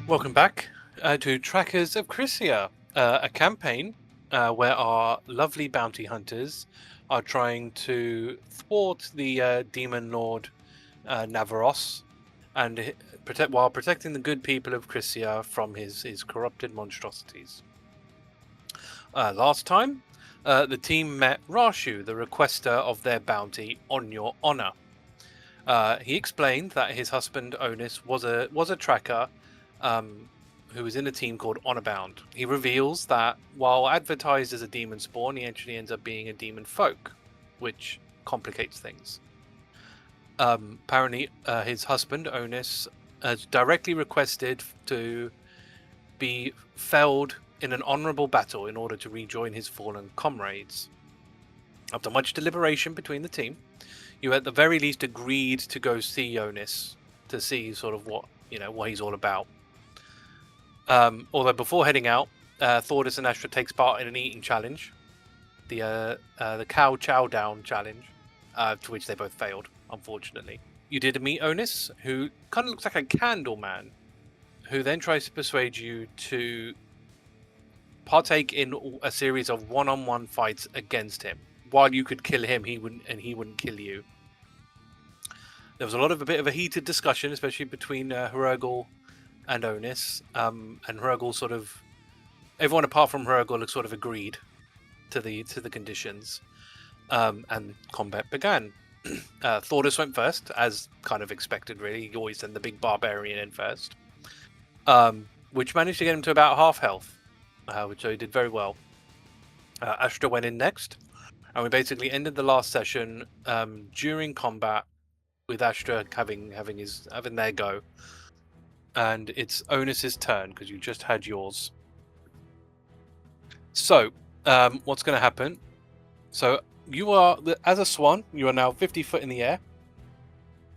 Welcome back to Tracas of Crisia, a campaign where our lovely bounty hunters are trying to thwart the demon lord Navaros and while protecting the good people of Crisia from his corrupted monstrosities. Last time, the team met Rashu, the requester of their bounty, on your honor. He explained that his husband Onis was a tracker who was in a team called Honorbound. He reveals that while advertised as a demon spawn, he actually ends up being a demon folk, which complicates things. Apparently, his husband Onis has directly requested to be felled in an honorable battle in order to rejoin his fallen comrades. After much deliberation between the team, you at the very least agreed to go see Onis to see sort of what he's all about. Although before heading out, Thordas and Astra takes part in an eating challenge, the cow chow down challenge, to which they both failed, unfortunately. You did meet Onis, who kind of looks like a candle man, who then tries to persuade you to partake in a series of one-on-one fights against him. While you could kill him, he wouldn't kill you. There was a bit of a heated discussion, especially between Hrugguhl and Onis, and Hrugguhl sort of, everyone apart from Hrugguhl sort of agreed to the conditions, and combat began. Thordas went first, as kind of expected. Really, he always sent the big barbarian in first, which managed to get him to about half health, which he did very well. Astra went in next, and we basically ended the last session during combat with Astra having their go. And it's Onis's turn, because you just had yours. So, what's going to happen? So, you are, as a swan, you are now 50 foot in the air,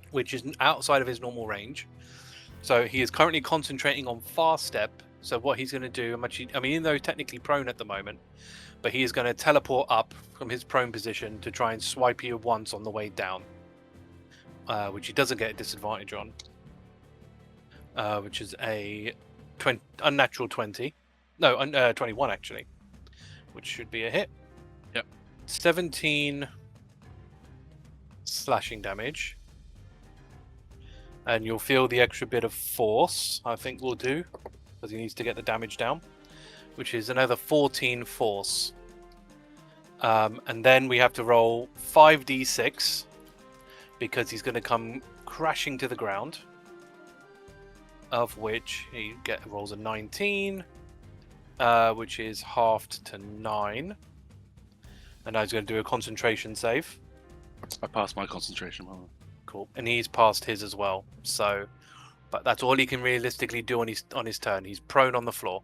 which is outside of his normal range. So, he is currently concentrating on fast step. So, what he's going to do, even though he's technically prone at the moment, but he is going to teleport up from his prone position to try and swipe you once on the way down, which he doesn't get a disadvantage on. Which is a unnatural 20. No, 21 actually, which should be a hit. Yep. 17 slashing damage. And you'll feel the extra bit of force, I think will do, because he needs to get the damage down, which is another 14 force. And then we have to roll 5d6, because he's going to come crashing to the ground. Of which he rolls a 19, which is halved to 9. And now he's going to do a concentration save. I passed my concentration moment. Cool. And he's passed his as well. So, but that's all he can realistically do on his turn. He's prone on the floor.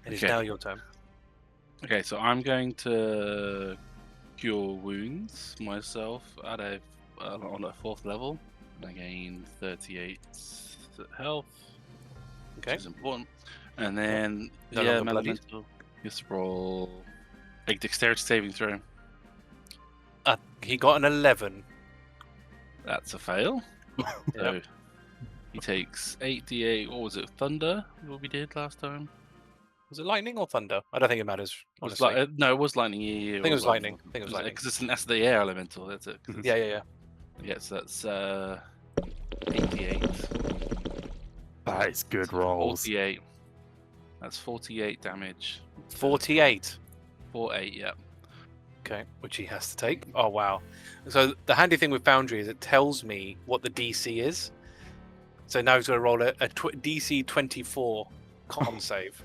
And it's now your turn. Okay, so I'm going to cure wounds myself on a 4th level. I gain 38 health, okay, which is important. And then elemental, just roll a dexterity saving throw. He got an 11. That's a fail. So he takes 8d8. What was it? Thunder? What we did last time? Was it lightning or thunder? I don't think it matters. Honestly, no, it was lightning. Yeah, I think it was lightning. I think it was lightning because that's the air elemental. That's it. Yeah. Yeah, so that's 88. That is good rolls. 48. That's 48 damage. 48. 48, yeah. Okay, which he has to take. Oh, wow. So the handy thing with Foundry is it tells me what the DC is. So now he's going to roll a DC 24 con save.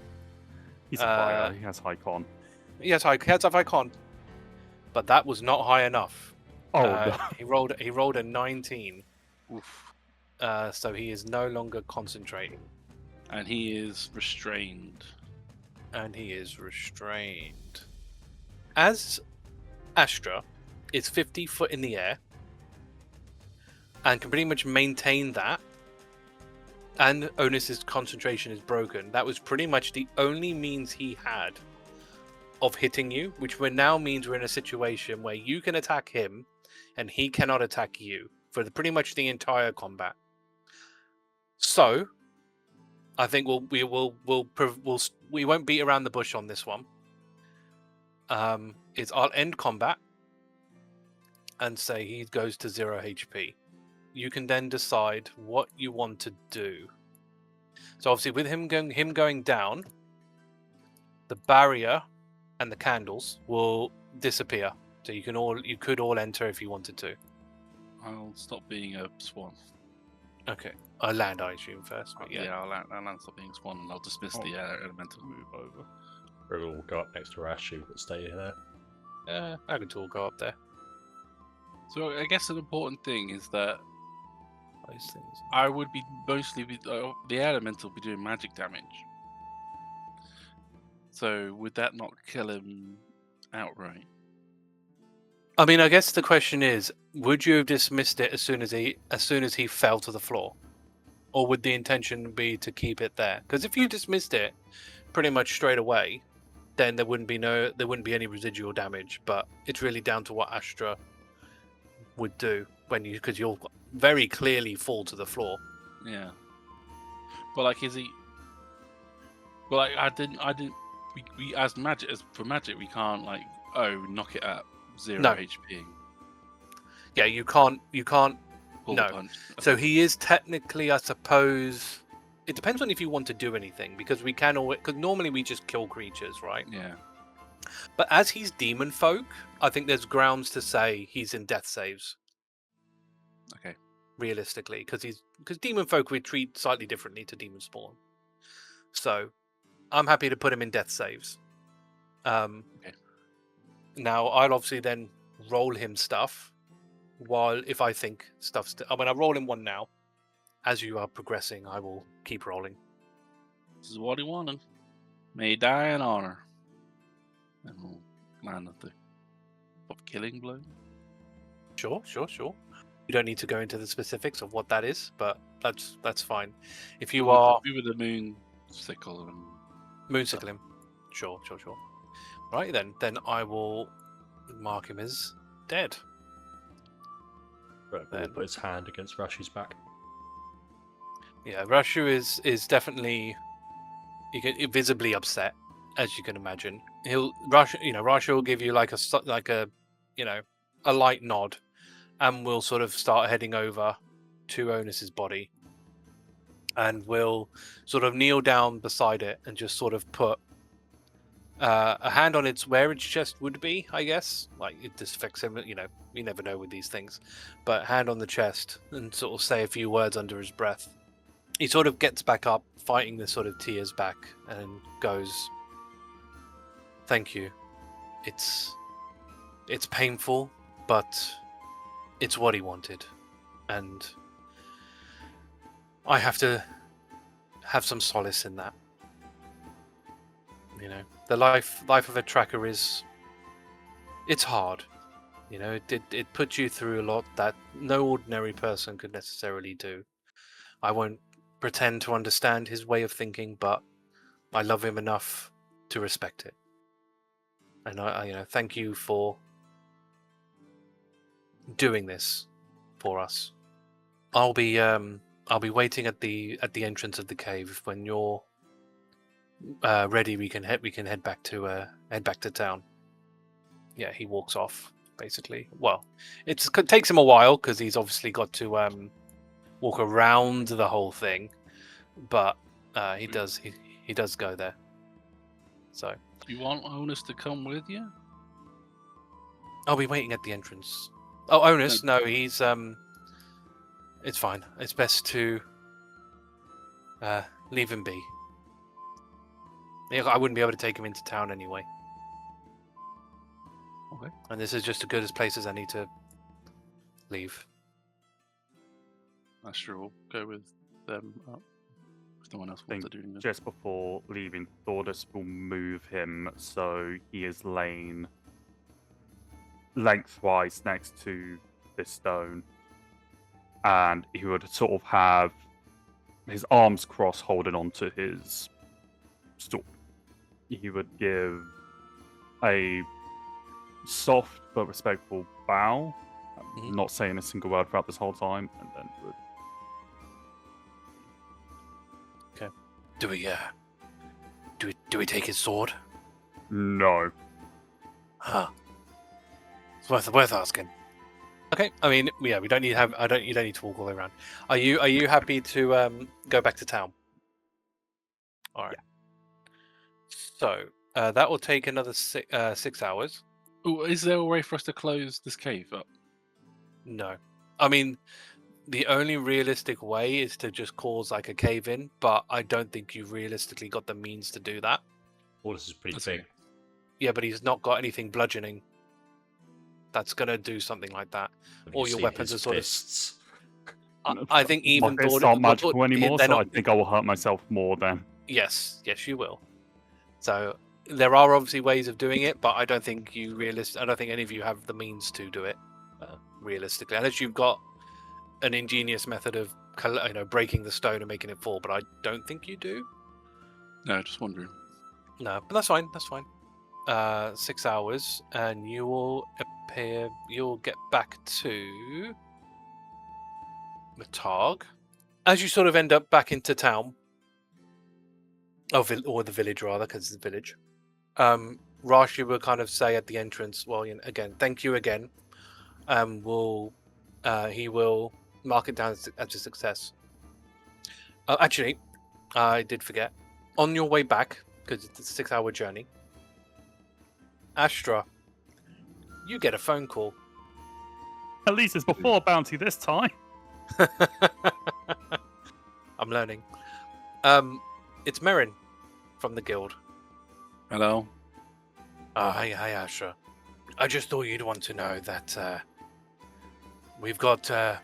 He's a fighter. He has high con. Yes, he has high con. But that was not high enough. Oh, no. He rolled a 19. Oof. So he is no longer concentrating. And he is restrained. As Astra is 50 foot in the air and can pretty much maintain that, and Onis's concentration is broken, that was pretty much the only means he had of hitting you, which now means we're in a situation where you can attack him and he cannot attack you for pretty much the entire combat. So I think we won't beat around the bush on this one. Is I'll end combat and say he goes to 0 HP. You can then decide what you want to do. So obviously, with him going down, the barrier and the candles will disappear. So you could all enter if you wanted to. I'll stop being a swan. Okay, I land, I assume first. But yeah. I'll land stop being a swan, and I'll dismiss the elemental move over. Hrugguhl will go up next to Rashu, but stay there. Agata will go up there. So I guess an important thing is that Those things. I would be the elemental be doing magic damage. So would that not kill him outright? I mean, I guess the question is, would you have dismissed it as soon as he fell to the floor, or would the intention be to keep it there? Because if you dismissed it pretty much straight away, then there wouldn't be any residual damage. But it's really down to what Astra would do because you'll very clearly fall to the floor. Yeah. But like, is he? Well, like, I didn't. We as for magic, we can't knock it at 0 HP. Yeah, you can't. Pull No. the punch. So he is technically, I suppose. It depends on if you want to do anything, because normally we just kill creatures, right? Yeah. But as he's demon folk, I think there's grounds to say he's in death saves. Okay. Realistically, because demon folk we treat slightly differently to demon spawn. So I'm happy to put him in death saves. Okay. Now I'll obviously then roll him stuff. If I think stuff's... I roll him one now. As you are progressing, I will keep rolling. This is what he wanted. May he die in honor. And we'll land at the killing blow. Sure. You don't need to go into the specifics of what that is, but that's fine. If you are... We were the moon sickle and... Moonsicle him. Sure. Right, then I will mark him as dead. Hrugguhl will put his hand against Rashu's back. Yeah, Rashu is definitely visibly upset, as you can imagine. Rashu will give you like a light nod, and we'll sort of start heading over to Onus's body, and we'll sort of kneel down beside it and just sort of put a hand on where its chest would be, I guess. Like, it just affects him, you never know with these things. But hand on the chest and sort of say a few words under his breath. He sort of gets back up, fighting the sort of tears back, and goes, "Thank you. It's painful, but it's what he wanted. And I have to have some solace in that. The life of a tracker it's hard. It puts you through a lot that no ordinary person could necessarily do. I won't pretend to understand his way of thinking, but I love him enough to respect it. And I thank you for doing this for us. I'll be waiting at the entrance of the cave. When you're ready, we can head back to town." Yeah, he walks off basically. Well, it takes him a while because he's obviously got to walk around the whole thing, but he does go there. So You want Onus to come with you? I'll be waiting at the entrance. Oh, Onus, no, he's it's fine. It's best to leave him be. I wouldn't be able to take him into town anyway. Okay. And this is just as good a place as any to leave. Astra will go with them up. If no one else wants to do anything. Just before leaving, Thordas will move him so he is laying lengthwise next to this stone, and he would sort of have his arms crossed holding onto his stool. He would give a soft but respectful bow, not saying a single word throughout this whole time, and then would Do we take his sword? No. Huh. It's worth asking. Okay. I mean, yeah, we don't need to have. You don't need to walk all the way around. Are you happy to go back to town? All right. So that will take another 6 hours. Ooh, is there a way for us to close this cave up? No, I mean, the only realistic way is to just cause like a cave in, but I don't think you've realistically got the means to do that. Thordas is pretty That's big. okay. Yeah, but he's not got anything bludgeoning that's gonna do something like that. Have All you your seen weapons his are sort of. fists? I think even My fists Thordas- aren't magical anymore, they're so I not- think I will hurt myself more then. Yes, you will. So there are obviously ways of doing it, but I don't think I don't think any of you have the means to do it realistically, unless you've got an ingenious method of breaking the stone and making it fall. But I don't think you do. No, just wondering. No, but that's fine. That's fine. 6 hours, and you will appear. You'll get back to Matarg as you sort of end up back into town. Or the village rather, because it's the village. Rashi will kind of say at the entrance, well, again, thank you again. He will mark it down as a success. Actually, I did forget. On your way back, because it's a 6-hour journey, Astra, you get a phone call. At least it's before bounty this time. I'm learning. It's Merrin from the guild. Hello. Hi, Astra. I just thought you'd want to know that we've got a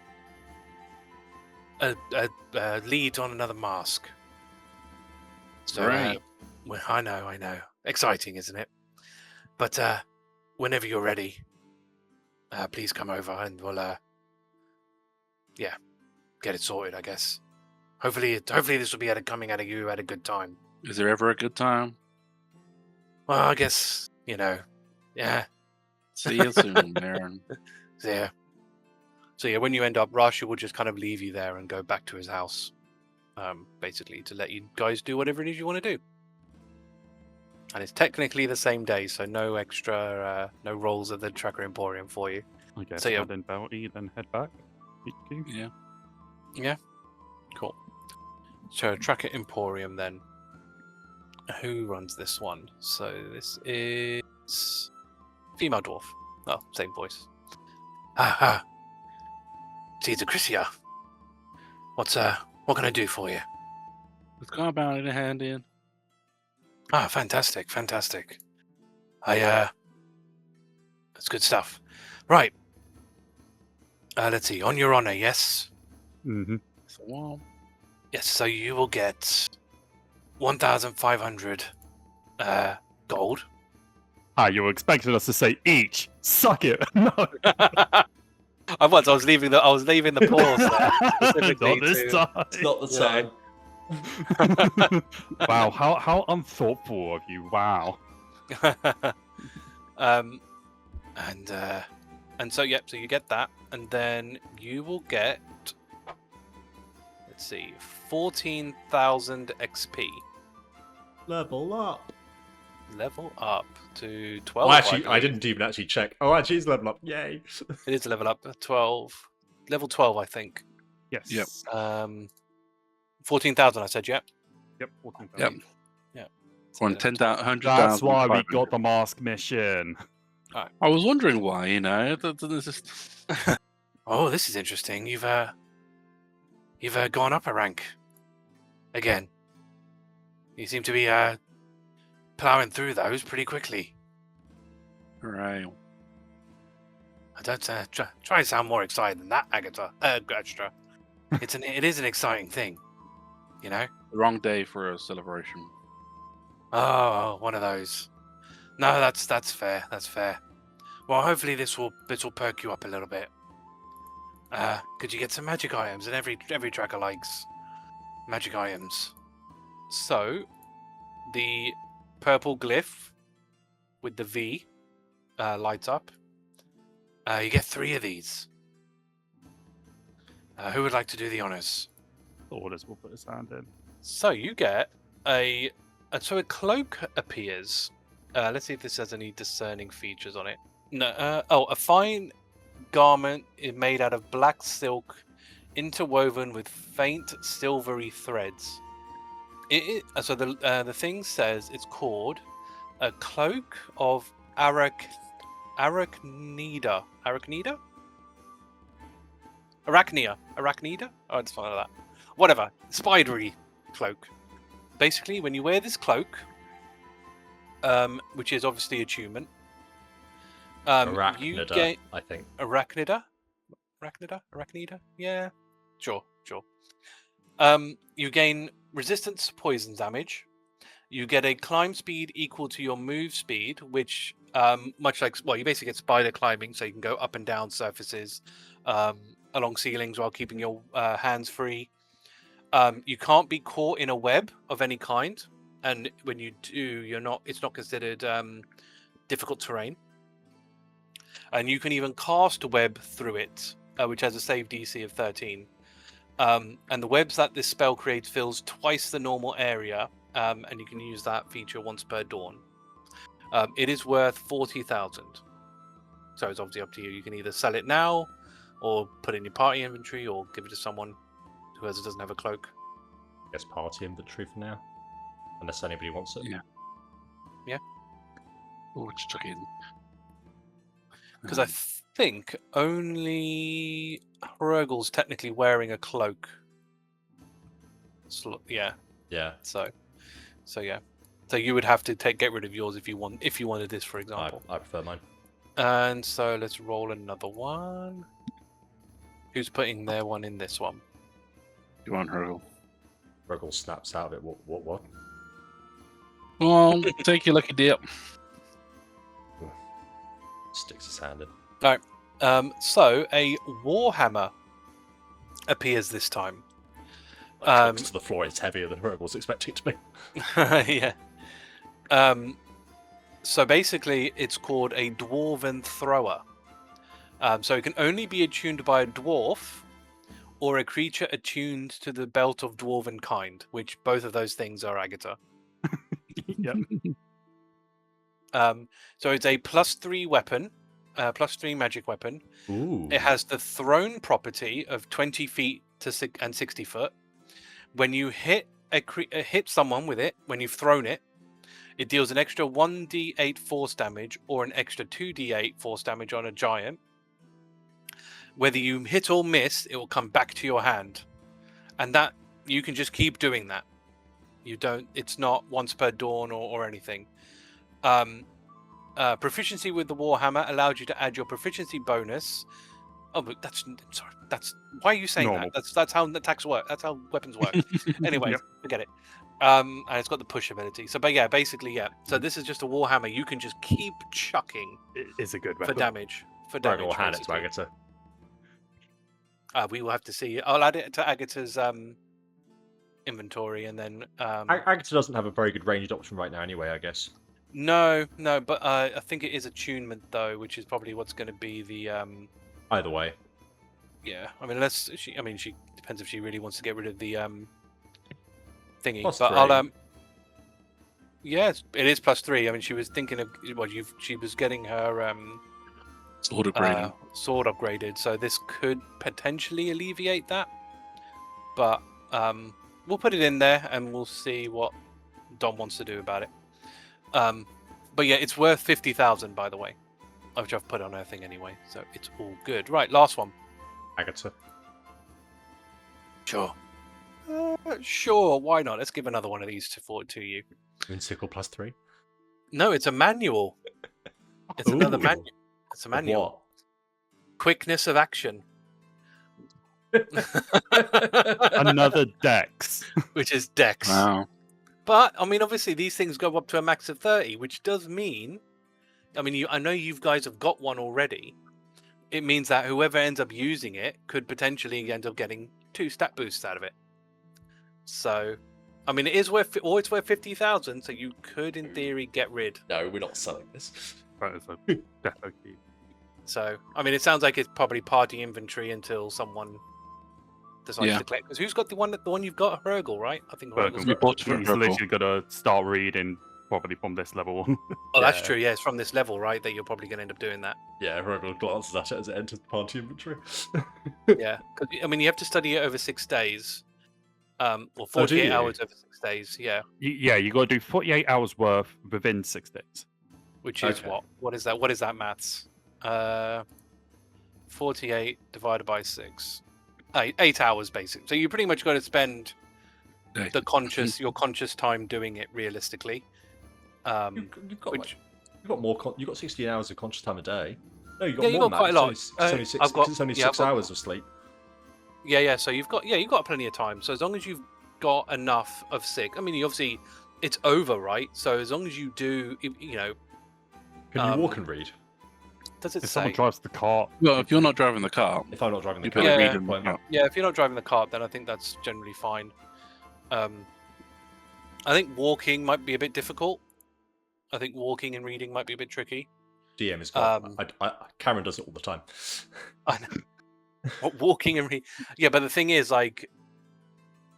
lead on another mask. So, Right. well, I know. Exciting, isn't it? But whenever you're ready, please come over and we'll, get it sorted, I guess. Hopefully this will be coming out of you at a good time. Is there ever a good time? Well, I guess, yeah. See you soon, Baron. Yeah. So yeah, when you end up, Rashi will just kind of leave you there and go back to his house, basically to let you guys do whatever it is you want to do. And it's technically the same day, so no extra, no rolls at the Tracker Emporium for you. I guess So, yeah. head in bounty, then head back. HQ. Yeah. Cool. So Tracker Emporium then. Who runs this one? So this is female dwarf. Oh, same voice. Aha. Seeds of Crisia. What can I do for you? Let's go about it in hand in. Ah, fantastic. That's good stuff. Right. Let's see. On your honor, yes? Mm-hmm. So, well, Yes, so you will get 1,500 gold. You were expecting us to say each. Suck it. No. I was leaving the pause there. Specifically Not this to- time. It's not the Yeah. time. Wow, how unthoughtful of you. Wow. And so so you get that, and then you will get, let's see, 14,000 XP. Level up. Level up to 12. Oh, actually, I believe. didn't even actually check. Oh, actually, it's level up. Yay. It is a level up. 12. Level 12, I think. Yes. Yep. 14,000. I said, yeah. Yep. 14,000. on 10,000. That's why we got the mask mission. I was wondering why, This is... Oh, this is interesting. You've gone up a rank again. You seem to be plowing through those pretty quickly. Right. I don't try and sound more excited than that, Agata. Astra. It is an exciting thing, The wrong day for a celebration. Oh, one of those. No, that's fair. That's fair. Well, hopefully this will perk you up a little bit. Could you get some magic items? And every tracker likes magic items. So, the purple glyph with the V lights up. You get 3 of these. Who would like to do the honors? Thordas will put his hand in. So you get so a cloak appears. Let's see if this has any discerning features on it. No. A fine garment is made out of black silk, interwoven with faint silvery threads. So the thing says it's called a cloak of Arachnida. Arachnida? Oh, it's fine like that. Whatever. Spidery cloak. Basically, when you wear this cloak, which is obviously attunement, you Arachnida, gain I think. Arachnida. Yeah, sure. You gain resistance to poison damage. You get a climb speed equal to your move speed, which much like you basically get spider climbing, so you can go up and down surfaces along ceilings while keeping your hands free. You can't be caught in a web of any kind, and when you do, it's not considered difficult terrain. And you can even cast a web through it, which has a save DC of 13. And the webs that this spell creates fills twice the normal area, and you can use that feature once per dawn. It is worth 40,000. So it's obviously up to you. You can either sell it now, or put it in your party inventory, or give it to someone who doesn't have a cloak. I guess party inventory for now. Unless anybody wants it. Yeah. Oh, just chuck it in. Because I think only Hrugguhl's technically wearing a cloak. Yeah. Yeah. So yeah. So you would have to get rid of yours if you wanted this, for example. I prefer mine. And so let's roll another one. Who's putting their one in this one? You want Hrugguhl? Hrugguhl snaps out of it. What? Well, take your lucky dip. Sticks his hand in. So a Warhammer appears this time. Drops to the floor. It's heavier than Hrugguhl's expecting it to be. Yeah. So basically, it's called a Dwarven Thrower. So it can only be attuned by a dwarf or a creature attuned to the belt of dwarven kind, which both of those things are Agata. Yep. So it's a +3 weapon, +3 magic weapon. Ooh. It has the thrown property of 20 feet and 60 foot. When you hit hit someone with it, when you've thrown it, it deals an extra 1d8 force damage or an extra 2d8 force damage on a giant. Whether you hit or miss, it will come back to your hand, and that you can just keep doing that. It's not once per dawn or anything. Proficiency with the Warhammer allowed you to add your proficiency bonus. Oh, but that's why are you saying Normal. that? That's how attacks work. That's how weapons work. Anyway, Yep. forget it. And it's got the push ability. So, but yeah, basically, yeah. So this is just a Warhammer. You can just keep chucking It is a good for weapon. damage. Hrugguhl hand it to basically. Agata. We will have to see. I'll add it to Agata's inventory, and then Agata doesn't have a very good ranged option right now, anyway. I guess. no, but I think it is attunement though, which is probably what's going to be the Either way. yeah. I mean, she depends if she really wants to get rid of the thingy. Plus But 3. I'll yes, it is +3. I mean, she was thinking of she was getting her Sword upgrading. sword upgraded, so this could potentially alleviate that. But we'll put it in there and we'll see what Dom wants to do about it. But yeah, it's worth 50,000, by the way, which I've put on her thing anyway, so it's all good. Right, last one. Agata. Sure. Sure, why not? Let's give another one of these to you. Moonsicle +3. No, it's a manual. It's another Ooh. manual. It's a manual. What? Quickness of action. Another Dex. Which is Dex. Wow. But I mean, obviously, these things go up to a max of 30, which does mean, I mean, I know you guys have got one already. It means that whoever ends up using it could potentially end up getting 2 stat boosts out of it. So, I mean, it's worth 50,000. So you could, in theory, get rid. No, we're not selling this. That is a defo key. So, I mean, it sounds like it's probably party inventory until someone decides Yeah. to collect. Because who's got the one you've got? Hrugguhl, right? I think But Hruggl's we got. bought for he's Hrugguhl. literally got to start reading probably from this level on. Oh, that's Yeah. true. Yeah, it's from this level, right? That you're probably going to end up doing that. Yeah, Hrugguhl glances at it as it enters the party inventory. Yeah, 'cause, I mean, you have to study it over 6 days, or Oh, do 48 you? hours over 6 days. Yeah, Yeah, you got to do 48 hours worth within 6 days. which is Okay. what? What is that? What is that maths? 48 divided by 6. 8 hours, basically. So you pretty much got to spend Okay. your conscious time doing it realistically. You've got which- you've got more. You've got 16 hours of conscious time a day. No, you've got Yeah, you more got than that. quite a lot. It's only six. I've got- It's only yeah, I've 6 got- hours of sleep. Yeah. So you've got plenty of time. So as long as you've got enough of sick, I mean, you obviously it's over, right? So as long as you do, you know, Can you walk and read? does it If say? someone drives the car, Well, if you're not driving the car, If I'm not driving the you car, better Yeah. read in the point. car. Yeah, if you're not driving the cart, then I think that's generally fine. I think walking might be a bit difficult. I think walking and reading might be a bit tricky. DM is got. Um, Cameron does it all the time. I know. Walking and yeah, but the thing is, like,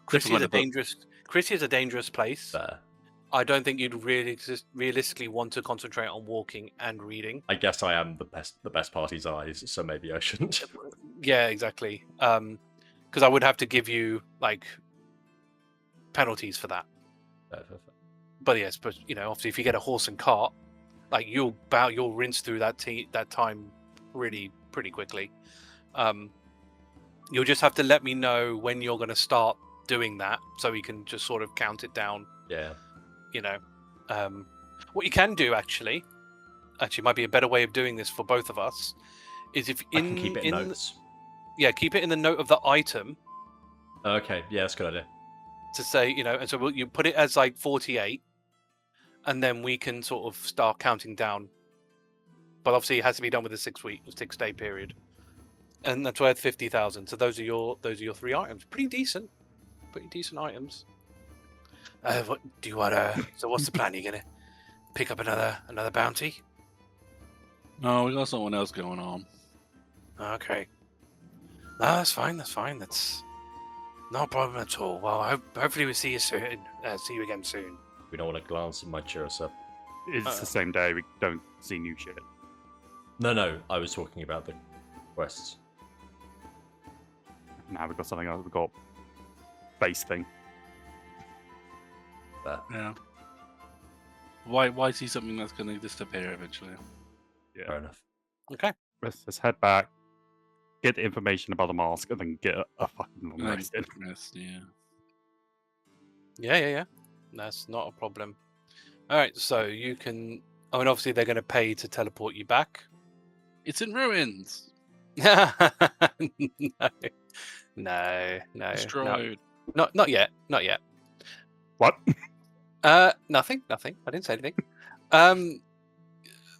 Crisia is a dangerous place. There. I don't think you'd really realistically want to concentrate on walking and reading. I guess I am the best party's eyes, so maybe I shouldn't. Yeah, exactly. Because I would have to give you like penalties for that. But yes, but you know, obviously, if you get a horse and cart, like you'll rinse through that time pretty quickly. You'll just have to let me know when you're going to start doing that, so we can just sort of count it down. Yeah. You know, what you can do actually might be a better way of doing this for both of us. Is if I can keep it in notes. Yeah, keep it in the note of the item Okay. Yeah, that's a good idea. to say, you know, and so you put it as like 48, and then we can sort of start counting down. But obviously, it has to be done with a 6-day period, and that's worth 50,000. So those are your 3 items. Pretty decent items. What do you want? So what's the plan? Are you gonna pick up another bounty? No, we got someone else going on. Okay. No, that's fine. That's no problem at all. Well, hopefully we see you soon. See you again soon. We don't want to glance at my Chirsa. it's the same day. We don't see new shit. No, I was talking about the quests. Now we've got something else. We've got base thing. There. Yeah. Why see something that's going to disappear eventually? Yeah. Fair enough. Okay. Let's head back, get the information about the mask, and then get a fucking long And then rest in. rest, yeah. Yeah. That's not a problem. All right. So you can. I mean, obviously they're going to pay to teleport you back. It's in ruins. No. Destroyed. Not yet. What? Nothing. I didn't say anything.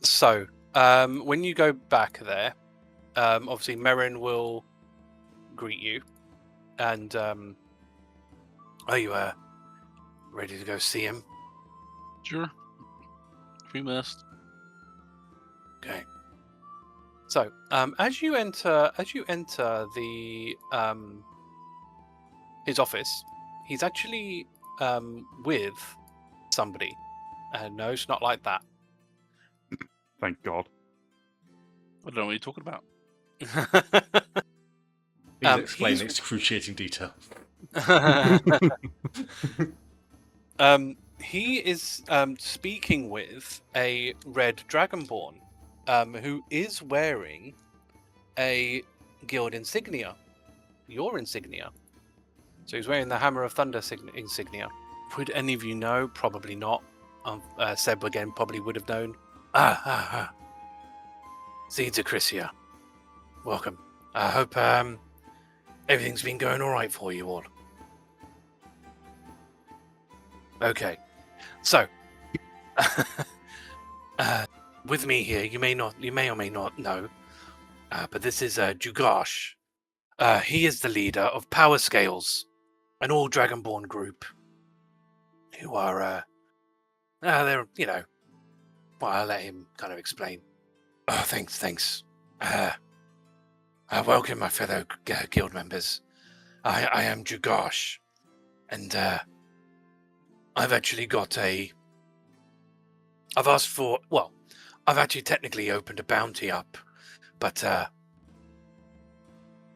So, when you go back there, obviously Merrin will greet you, and are you ready to go see him? Sure. We must. Okay. So, as you enter the his office, he's actually with somebody. No, it's not like that. Thank God. I don't know what you're talking about. Please explain he's- in excruciating detail. He is speaking with a red dragonborn who is wearing a guild insignia, your insignia. So he's wearing the Hammer of Thunder insignia. Would any of you know? Probably not. Seb again probably would have known. Seeds of Crisia. Welcome. I hope everything's been going all right for you all. Okay. So, with me here, you may or may not know, but this is Jugash. He is the leader of Power Scales, an all Dragonborn group, who are, they're, you know, well, I'll let him kind of explain. Oh, thanks. Welcome, my fellow guild members. I am Jugosh, and I've actually got I've asked for. Well, I've actually technically opened a bounty up, but the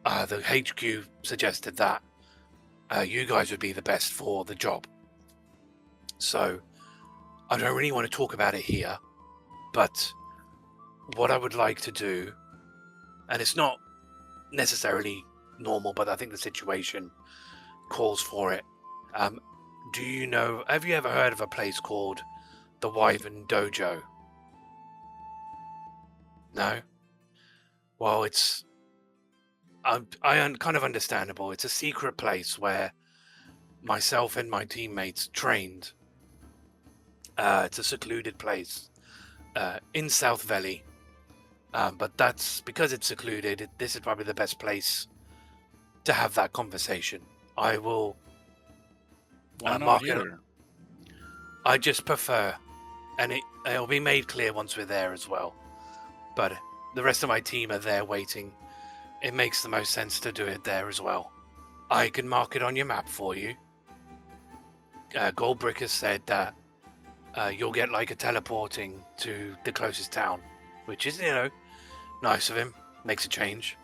HQ suggested that you guys would be the best for the job. So I don't really want to talk about it here, but what I would like to do, and it's not necessarily normal, but I think the situation calls for it. Have you ever heard of a place called the Wyvern Dojo? No? Well, it's kind of understandable. It's a secret place where myself and my teammates trained. It's a secluded place in South Valley. But that's because it's secluded. This is probably the best place to have that conversation. I will Why not mark it. here? I just prefer, and it'll be made clear once we're there as well. But the rest of my team are there waiting. It makes the most sense to do it there as well. I can mark it on your map for you. Goldbrick has said that you'll get like a teleporting to the closest town, which is, nice of him. Makes a change.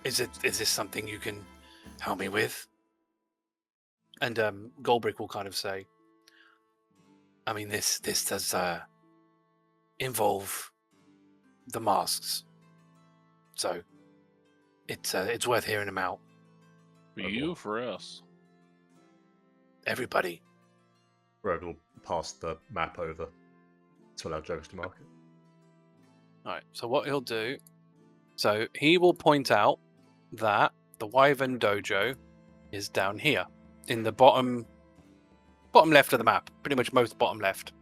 Is this something you can help me with? And Goldbrick will kind of say, I mean, this does involve the masks, so it's worth hearing them out. For you or for us? Everybody. Hrugguhl will pass the map over to allow Jonas to mark it. All right. So what he'll do, so he will point out that the Wyvern Dojo is down here in the bottom left of the map, pretty much most bottom left.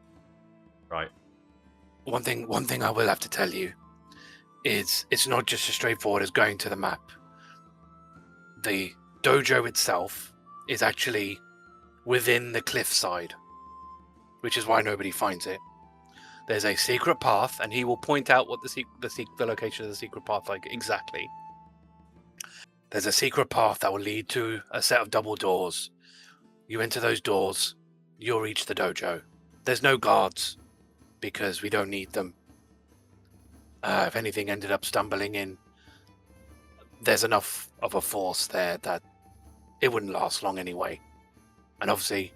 Right. One thing I will have to tell you is it's not just as straightforward as going to the map. The dojo itself is actually within the cliffside, which is why nobody finds it. There's a secret path, and he will point out what the location of the secret path like exactly. There's a secret path that will lead to a set of double doors. You enter those doors, you'll reach the dojo. There's no guards, because we don't need them. If anything ended up stumbling in, there's enough of a force there that it wouldn't last long anyway. And obviously,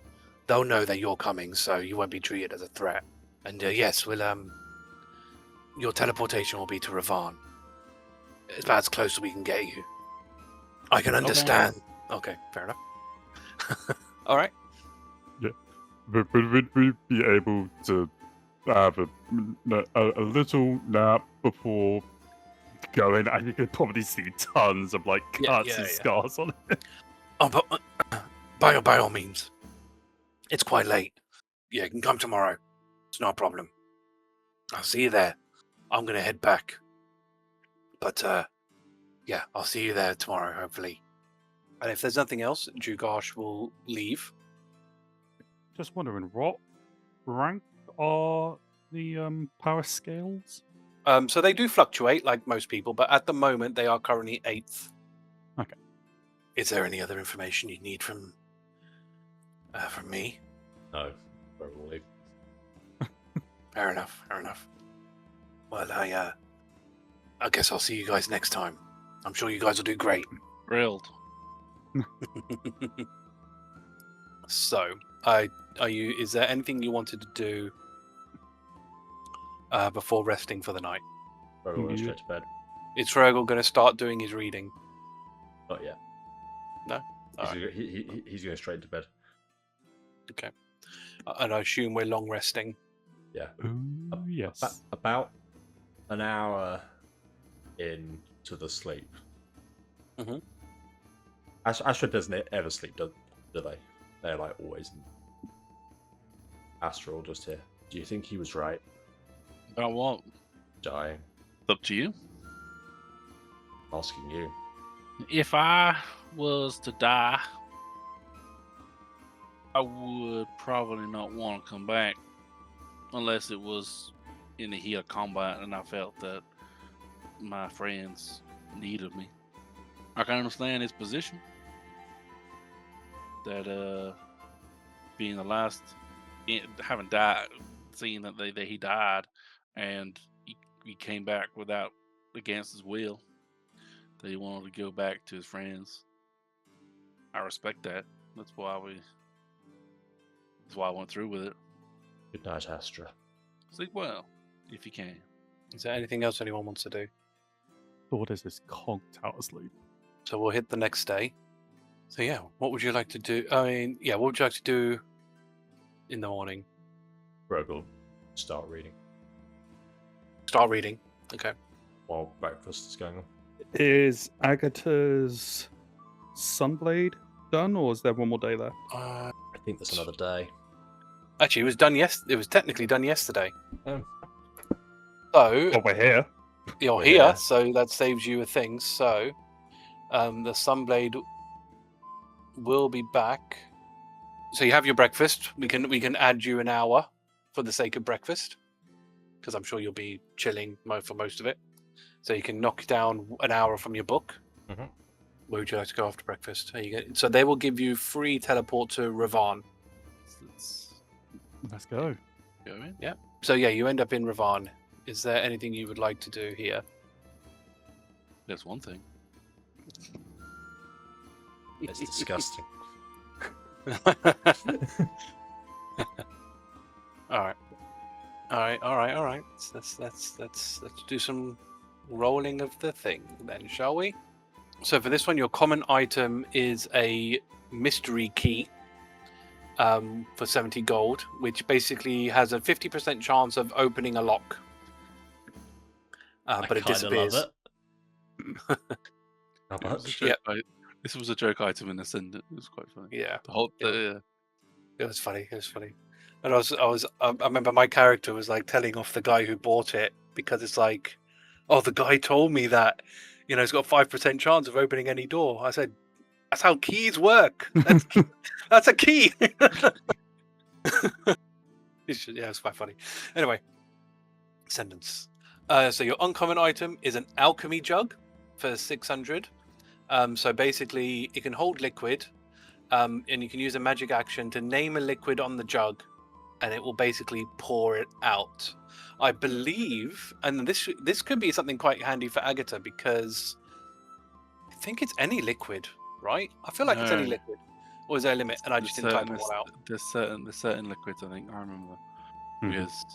they'll know that you're coming, so you won't be treated as a threat. And yes, your teleportation will be to Ravan. It's about as close as we can get you. I can understand. Okay, fair enough. All right. But would we be able to have a little nap before going? I think you could probably see tons of cuts and scars on it. Oh, but by all means, it's quite late. Yeah, you can come tomorrow. It's not a problem. I'll see you there. I'm gonna head back. But yeah, I'll see you there tomorrow, hopefully. And if there's nothing else, Jugosh will leave. Just wondering, what rank are the power scales? So they do fluctuate like most people, but at the moment they are currently 8th. Okay. Is there any other information you need from me? No, Hrugguhl will leave. Fair enough. Well, I guess I'll see you guys next time. I'm sure you guys will do great. Thrilled. So, is there anything you wanted to do before resting for the night? Hrugguhl will straight to bed. Is Hrugguhl going to start doing his reading? Not yet. No? He's going straight to bed. Okay. And I assume we're long resting. Yeah. Yes. About an hour into the sleep. Mhm. Astra doesn't ever sleep, do they? They're like always. Astra will just here. Do you think he was right? About what? Dying. It's up to you. Asking you. If I was to die, I would probably not want to come back unless it was in the heat of combat and I felt that my friends needed me. I can understand his position, that being the last, having died, seeing that he died, and he came back without against his will. That he wanted to go back to his friends. I respect that. That's why I went through with it. Good night, Astra. Sleep well, if you can. Is there anything else anyone wants to do? Thordas is conked out asleep. So we'll hit the next day. So yeah, what would you like to do? I mean, yeah, what would you like to do in the morning? Hrugguhl, start reading Start reading. Okay. while breakfast is going on. Is Agata's Sunblade done, or is there one more day left? I think there's another day. Actually, it was done. It was technically done yesterday. Oh. So Oh, we're here. you're We're here, here. so that saves you a thing. So the Sunblade will be back. So you have your breakfast. We can add you an hour for the sake of breakfast, because I'm sure you'll be chilling for most of it. So you can knock down an hour from your book. Mhm. Where would you like to go after breakfast? So they will give you free teleport to Ravan. Let's go. Go in. So yeah, you end up in Ravan. Is there anything you would like to do here? There's one thing. It's disgusting. All right. Let's do some rolling of the thing then, shall we? So for this one, your common item is a mystery key for 70 gold, which basically has a 50% chance of opening a lock. But it disappears. Love it. How much? Yeah. This was a joke item in Ascendant. It was quite funny. Yeah, The whole. It was funny. And I remember my character was like telling off the guy who bought it, because it's like, oh, the guy told me that, it's got a 5% chance of opening any door. I said, that's how keys work. That's a key. It's quite funny. Anyway, Ascendants. So your uncommon item is an alchemy jug for 600. So basically, it can hold liquid, and you can use a magic action to name a liquid on the jug, and it will basically pour it out. I believe, and this could be something quite handy for Agata, because I think it's any liquid, right? I feel like it's any No. liquid. Or is there a limit? And I just didn't type it all out. There's certain liquids, I think. I remember. Mhm. Because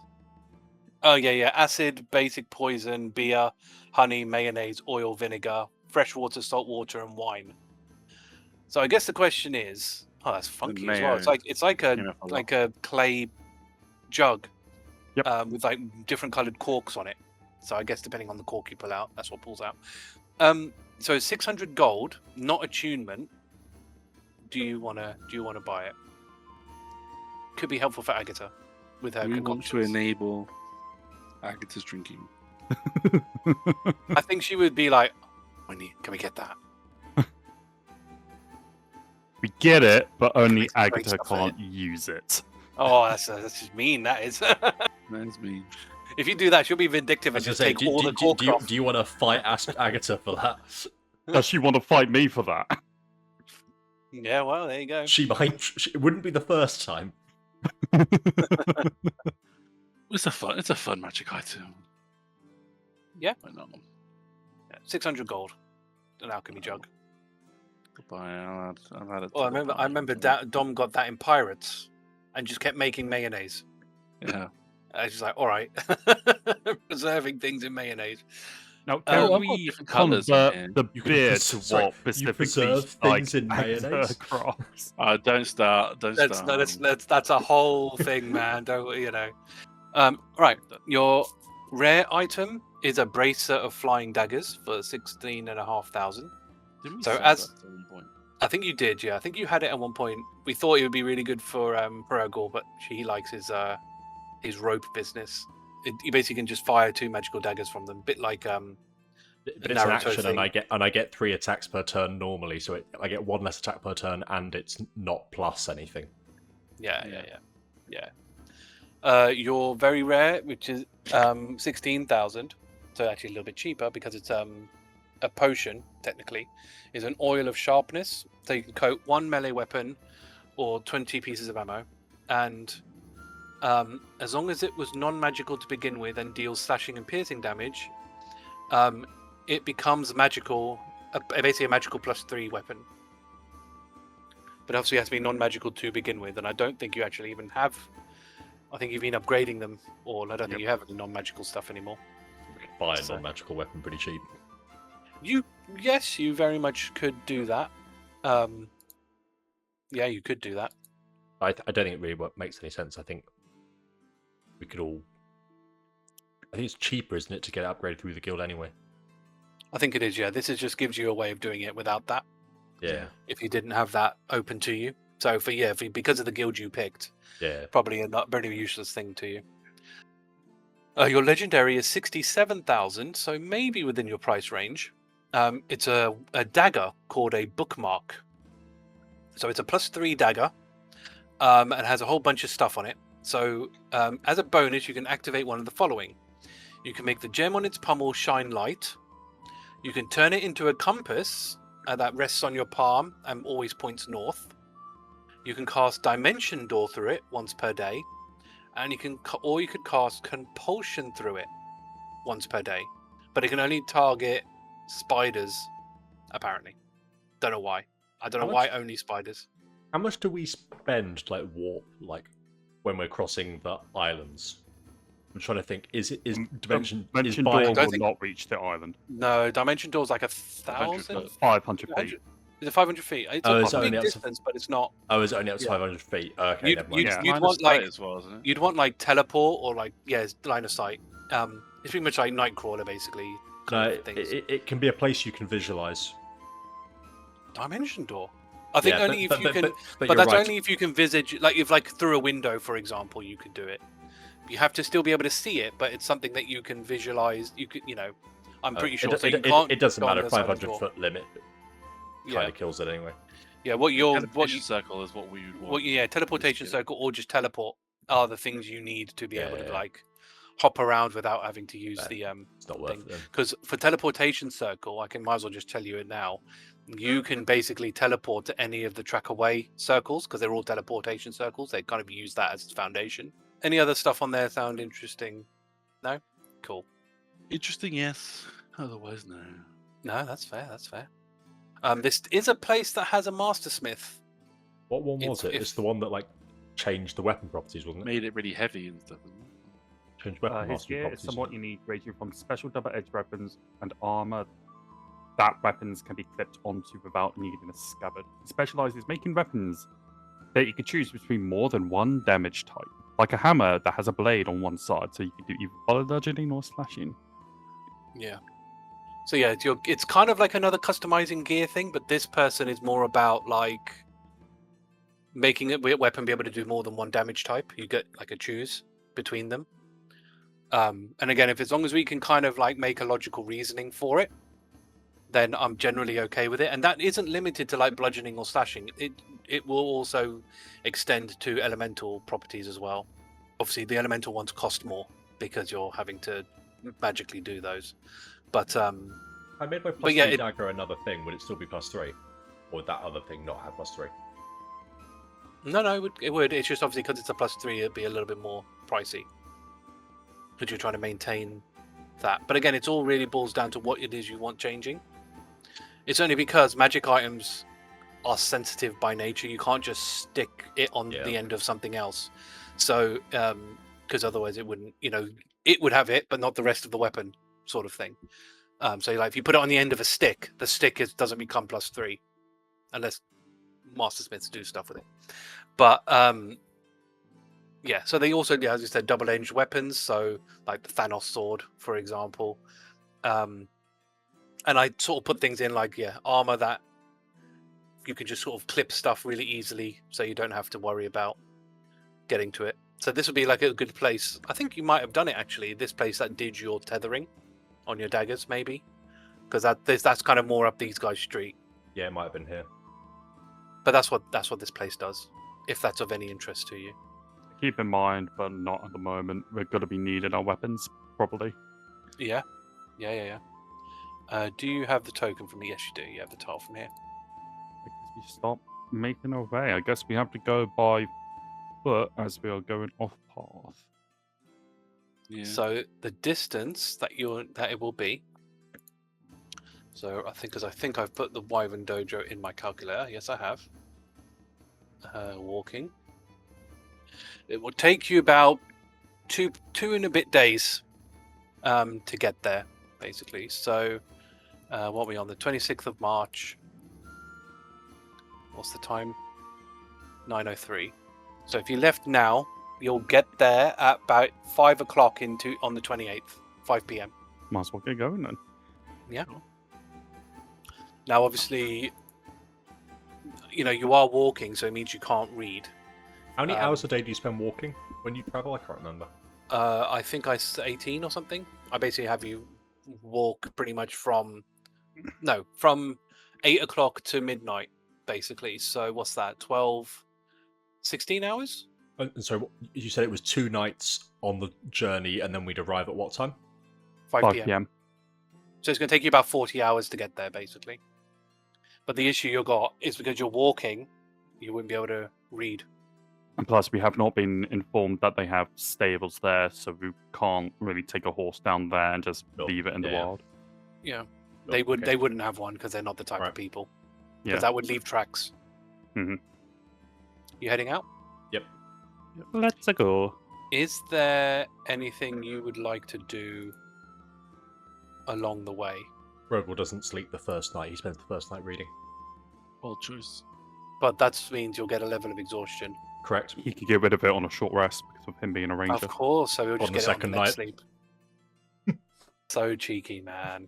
Oh yeah. Acid, basic poison, beer, honey, mayonnaise, oil, vinegar, fresh water, salt water, and wine. So I guess the question is, oh, that's funky as well. It's like a clay jug, Yep. with like different coloured corks on it. So I guess depending on the cork you pull out, that's what pulls out. So 600 gold, not attunement. Do you wanna buy it? Could be helpful for Agata with her we want to concoctions. enable Agata's drinking. I think she would be like, can we get that? We get it, but only Makes great Agata stuff, can't use it. Oh, that's just mean. That is. That's me. If you do that, she'll be vindictive I and was just gonna say, take all the corks off. do you want to fight Agata for that? Does she want to fight me for that? Yeah, well, there you go. She might. It wouldn't be the first time. It's a fun magic item. Yeah. Why not? 600 gold, an alchemy jug. Goodbye. I've had it. Oh, I remember Dom got that in Pirates, and just kept making mayonnaise. Yeah. I was just like, all right, preserving things in mayonnaise. Now, Oh, can I've got we different colours, convert man. the You can beer pres- to sorry, what you specifically preserve things in Agata mayonnaise? crafts? Don't start. That's a whole thing, man. Don't. Right, your rare item is a bracer of flying daggers for 16,500. Didn't we So sell as- that at one point? I think you did, yeah. I think you had it at one point. We thought it would be really good for Hrugguhl, but he likes his rope business. You basically can just fire 2 magical daggers from them, bit like But it's an Naruto action, thing. and I get 3 attacks per turn normally, so I get 1 less attack per turn, and it's not plus anything. yeah. Your very rare, which is 16,000, so actually a little bit cheaper because it's a potion technically, is an oil of sharpness. So you can coat 1 melee weapon or 20 pieces of ammo, and as long as it was non-magical to begin with and deals slashing and piercing damage, it becomes magical, basically a magical +3 weapon. But obviously it has to be non-magical to begin with, and I don't think you actually even have. I think you've been upgrading them all. I don't think you have any non-magical stuff anymore. Buy a non-magical weapon pretty cheap. Yes, you very much could do that. Yeah, you could do that. I don't think it really makes any sense. I think we could all. I think it's cheaper, isn't it, to get upgraded through the guild anyway? I think it is. Yeah, this just gives you a way of doing it without that. Yeah. If you didn't have that open to you, so because of the guild you picked, probably a not very useless thing to you. Your legendary is 67,000, so maybe within your price range. It's a dagger called a bookmark. So it's a +3 dagger, and has a whole bunch of stuff on it. So as a bonus, you can activate one of the following. You can make the gem on its pommel shine light. You can turn it into a compass that rests on your palm and always points north. You can cast Dimension Door through it once per day, and you could cast Compulsion through it once per day, but it can only target spiders. Apparently, don't know why. I don't know why only spiders. How much do we spend to warp when we're crossing the islands? I'm trying to think. Is Dimension Door will not reach the island? No, Dimension Door is like 1,000. 500 feet. Is it 500 feet? It's a big distance, but it's not. Oh, it's only up to 500 feet. Okay, never mind. You'd want as well, isn't it? You'd want teleport or line of sight. It's pretty much like Nightcrawler, basically. No, it can be a place you can visualize. Dimension Door. I think only if you can. But that's only if you can visage, if through a window, for example, you could do it. You have to still be able to see it, but it's something that you can visualize. You could, I'm pretty sure. It doesn't matter. 500-foot limit kind of kills it anyway. Yeah, teleportation circle is what we would want. Teleportation circle or just teleport are the things you need to be able to hop around without having to use the It's not worth it. Because for teleportation circle, might as well just tell you it now. You can basically teleport to any of the track away circles because they're all teleportation circles. They kind of use that as its foundation. Any other stuff on there sound interesting? No? Cool. Interesting, yes. Otherwise, no. No, that's fair. That's fair. This is a place that has a mastersmith. What one was it? It's the one that changed the weapon properties, wasn't it? Made it really heavy and stuff. Changed weapon his gear properties. Is somewhat unique, ranging from special double-edged weapons and armor that weapons can be clipped onto without needing a scabbard. It specializes making weapons that you can choose between more than one damage type, like a hammer that has a blade on one side, so you can do either bludgeoning or slashing. Yeah. So yeah, it's kind of like another customizing gear thing, but this person is more about making a weapon be able to do more than one damage type. You get a choose between them. And again, as long as we can kind of make a logical reasoning for it, then I'm generally okay with it. And that isn't limited to bludgeoning or slashing. It will also extend to elemental properties as well. Obviously, the elemental ones cost more because you're having to magically do those. But I made my +3 dagger another thing. Would it still be +3, or would that other thing not have +3? No, it would. It's just obviously because it's a +3, it'd be a little bit more pricey. Because you're trying to maintain that. But again, it's all really boils down to what it is you want changing. It's only because magic items are sensitive by nature. You can't just stick it on the end of something else. So, because otherwise it wouldn't, it would have it, but not the rest of the weapon, sort of thing. So, if you put it on the end of a stick, the stick doesn't become +3, unless mastersmiths do stuff with it. But so they also, as you said, double-edged weapons. So, like the Thanos sword, for example. And I sort of put things in armor that you can just sort of clip stuff really easily, so you don't have to worry about getting to it. So this would be a good place. I think you might have done it actually. This place that did your tethering on your daggers, maybe, because that's kind of more up these guys' street. Yeah, it might have been here. But that's what this place does. If that's of any interest to you. Keep in mind, but not at the moment. We're going to be needing our weapons, probably. Yeah. Do you have the token from me? Yes, you do. You have the tile from here. Because we stop. making our way. I guess we have to go by foot as we are going off path. Yeah. So the distance that it will be. So I think I've put the Wyvern Dojo in my calculator. Yes, I have. Walking. It will take you about two and a bit days to get there, basically. So what are we on? The 26th of March. What's the time? 9:03. So if you left now, you'll get there at about 5 o'clock on the 28th, 5 p.m. Might as well get going then. Yeah. Now, obviously, you are walking, so it means you can't read. How many hours a day do you spend walking when you travel? I can't remember. I think I 18 or something. I basically have you walk pretty much from 8 o'clock to midnight, basically. So what's that? 12, 16 hours? And so you said it was 2 nights on the journey, and then we'd arrive at what time? 5 p.m. So it's going to take you about 40 hours to get there, basically. But the issue you got is because you're walking, you wouldn't be able to read. And plus, we have not been informed that they have stables there, so we can't really take a horse down there and just leave it in the wild. Yeah, they wouldn't have one because they're not the type of people. Because that would leave tracks. Mm-hmm. You heading out? Yep. Let's go. Is there anything you would like to do along the way? Hrugguhl doesn't sleep the first night. He spends the first night reading. Bold choice. But that means you'll get a level of exhaustion. Correct. He could get rid of it on a short rest because of him being a ranger. Of course, so he'll just On get the it on second the next night. sleep. So cheeky, man.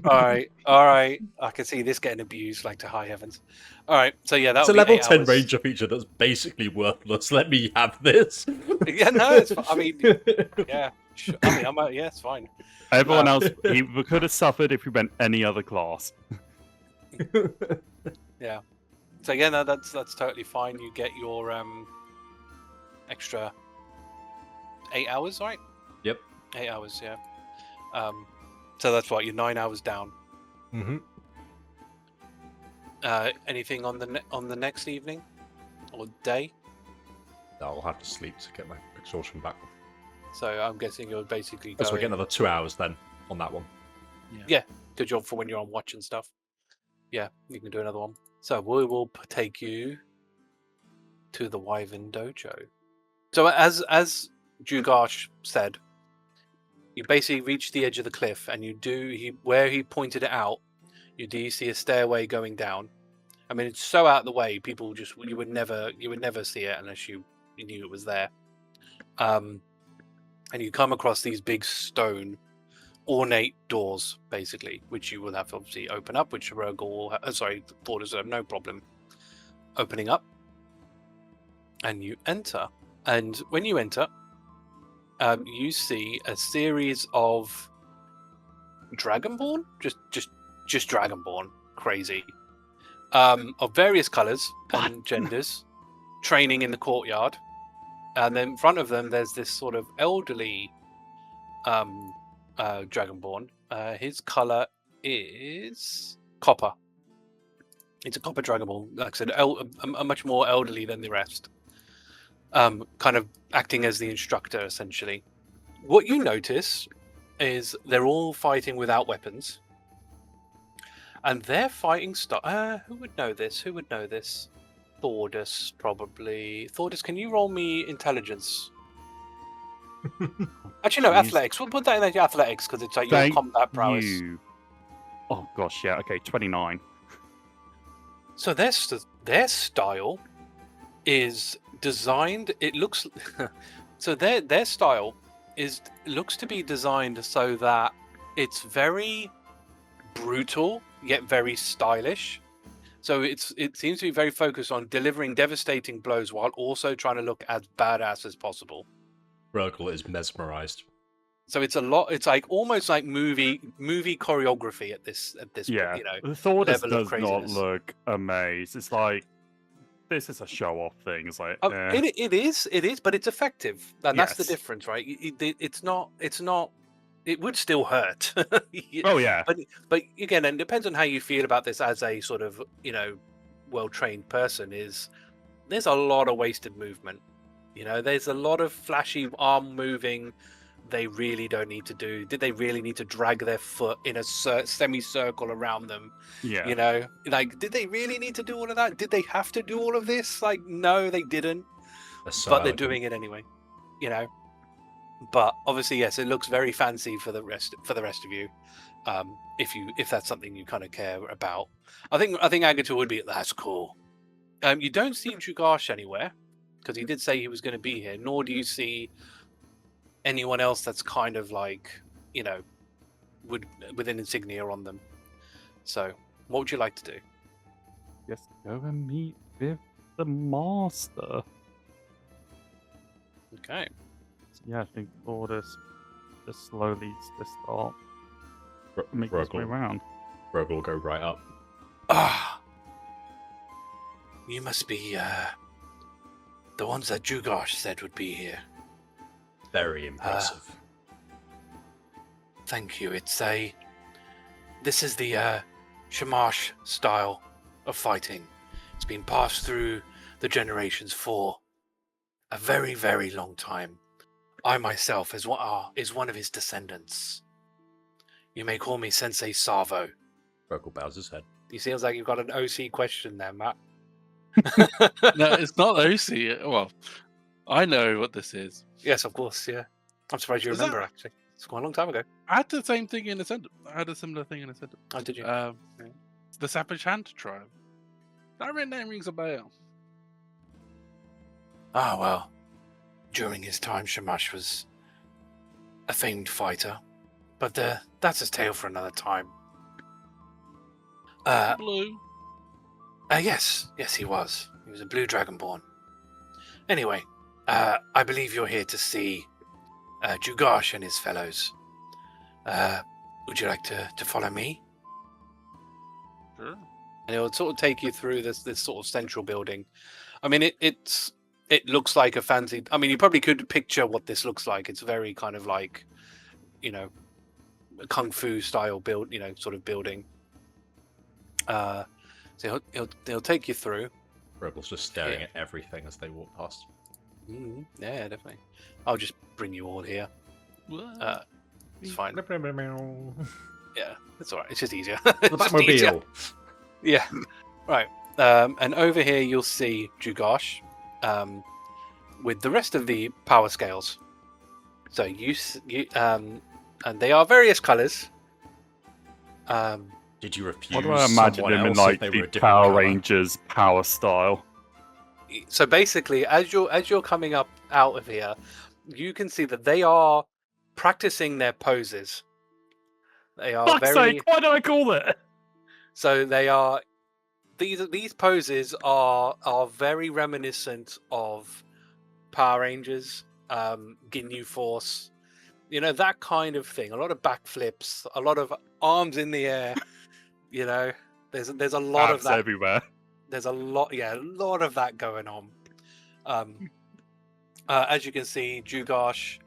All right. I can see this getting abused like to high heavens. All right, so yeah, that's a level 8 10 hours. ranger feature that's basically worthless. Let me have this. Yeah, no, it's. I mean, yeah. Sure. I mean, yeah, it's fine. Everyone else, he could have suffered if he went any other class. Yeah. So yeah, no, that's totally fine. You get your extra 8 hours, right? Yep. 8 hours, yeah. So that's what, you're 9 hours down. Mm-hmm. Anything on the next evening or day? I'll have to sleep to get my exhaustion back. So I'm guessing you're basically going. So we get another 2 hours then on that one. Yeah, good job for when you're on watch and stuff. Yeah, you can do another one. So we will take you to the Wyvern Dojo. So as Hrugguhl said, you basically reach the edge of the cliff, and where he pointed it out, you do see a stairway going down. I mean, it's so out of the way, people you would never see it unless you knew it was there. And you come across these big stone ornate doors, basically, which you will have to obviously open up, which Thordas have no problem opening up. And you enter. And when you enter, you see a series of Dragonborn, just Dragonborn, crazy, of various colours and genders, training in the courtyard. And then in front of them, there's this sort of elderly Dragonborn. His colour is copper. It's a copper Dragonborn, like I said, a much more elderly than the rest. Kind of acting as the instructor, essentially. What you notice is they're all fighting without weapons. And their fighting style... who would know this? Thordas, probably. Thordas, can you roll me intelligence? Actually, no, athletics. We'll put that in athletics because it's like your combat prowess. Oh, gosh, yeah. Okay, 29. So their style is designed... It looks... so their style looks to be designed so that it's very brutal, yet very stylish. So it seems to be very focused on delivering devastating blows while also trying to look as badass as possible. Hrugguhl is mesmerized. So it's a lot. It's like almost like movie choreography at this Yeah, point, Thordas level of does not craziness. look amazed. It's like, this is a show-off thing. It's like, It is, but it's effective, and that's the Yes. difference, right? It's not. It would still hurt. Oh yeah, But again, it depends on how you feel about this as a sort of well-trained person is there's a lot of wasted movement. There's a lot of flashy arm moving they really don't need to do. Did they really need to drag their foot in a semicircle around them? Yeah. Did they really need to do all of that? Did they have to do all of this? No, they didn't. So But they're elegant. doing it anyway. But obviously, yes, it looks very fancy for the rest of you. If that's something you kind of care about, I think Agata would be. That's cool. You don't see Jugash anywhere because he did say he was going to be here. Nor do you see anyone else that's kind of with an insignia on them. So, what would you like to do? Just go and meet with the master. Okay. Yeah, I think Thordas just slowly to start make his way Hrugguhl around. will go right up. Ah, you must be the ones that Jugash said would be here. Very impressive. Thank you. This is the Shamash style of fighting. It's been passed through the generations for a very, very long time. I myself is one of his descendants. You may call me Sensei Savo. Hrugguhl bows his head. It seems like you've got an OC question there, Matt. No, it's not OC. Well, I know what this is. Yes, of course, yeah. I'm surprised you Is remember, that- actually. It's quite a long time ago. I had the same thing in Ascendant. I had a similar thing in Ascendant. Oh, did you? The Savage Hand tribe. That name rings a bell. Ah, well. During his time, Shamash was a famed fighter. But that's his tale for another time. Blue. Yes, he was. He was a blue dragonborn. Anyway, I believe you're here to see Jugash and his fellows. Would you like to follow me? Sure. And it'll sort of take you through this sort of central building. I mean, it looks like a fancy. I mean, you probably could picture what this looks like. It's very kind of like, kung fu style build, sort of building. So he'll take you through. Hruggl's just staring at everything as they walk past. Yeah, definitely. I'll just bring you all here. It's fine. Yeah, it's all right. It's just easier. The It's just easier. Batmobile. Yeah. Right. And over here you'll see Jugash with the rest of the power scales. So you and they are various colors. Did you refuse? What do I imagine someone him in else like if they were the a different Power colour? Rangers power style? So basically, as you're coming up out of here, you can see that they are practicing their poses. They are Fuck's very. sake, why do I call it? So they are. These poses are very reminiscent of Power Rangers, Ginyu Force, that kind of thing. A lot of backflips, a lot of arms in the air. There's a lot of Abs that. everywhere. There's a lot of that going on. As you can see, Jugash,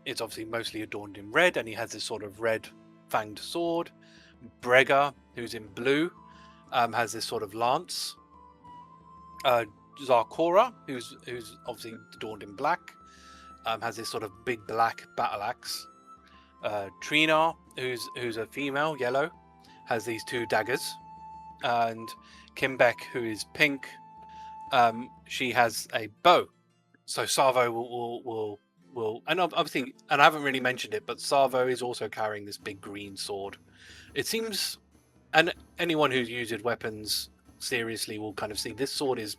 it's obviously mostly adorned in red, and he has this sort of red fanged sword. Brega, who's in blue, has this sort of lance. Zarkora, who's obviously adorned in black, has this sort of big black battle axe. Trina, who's a female, yellow, has these two daggers. And Kimbeck, who is pink, she has a bow. So Savo will, and obviously, and I haven't really mentioned it, but Savo is also carrying this big green sword. It seems, and anyone who uses weapons seriously will kind of see this sword is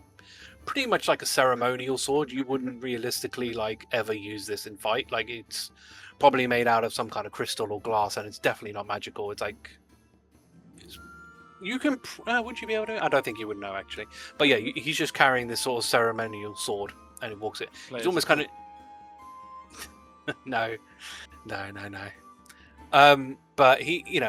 pretty much like a ceremonial sword. You wouldn't realistically ever use this in fight. It's probably made out of some kind of crystal or glass, and it's definitely not magical. It's you can would you be able to? I don't think you would know actually. But yeah, he's just carrying this sort of ceremonial sword, and he walks it. He's almost kind of no. But he,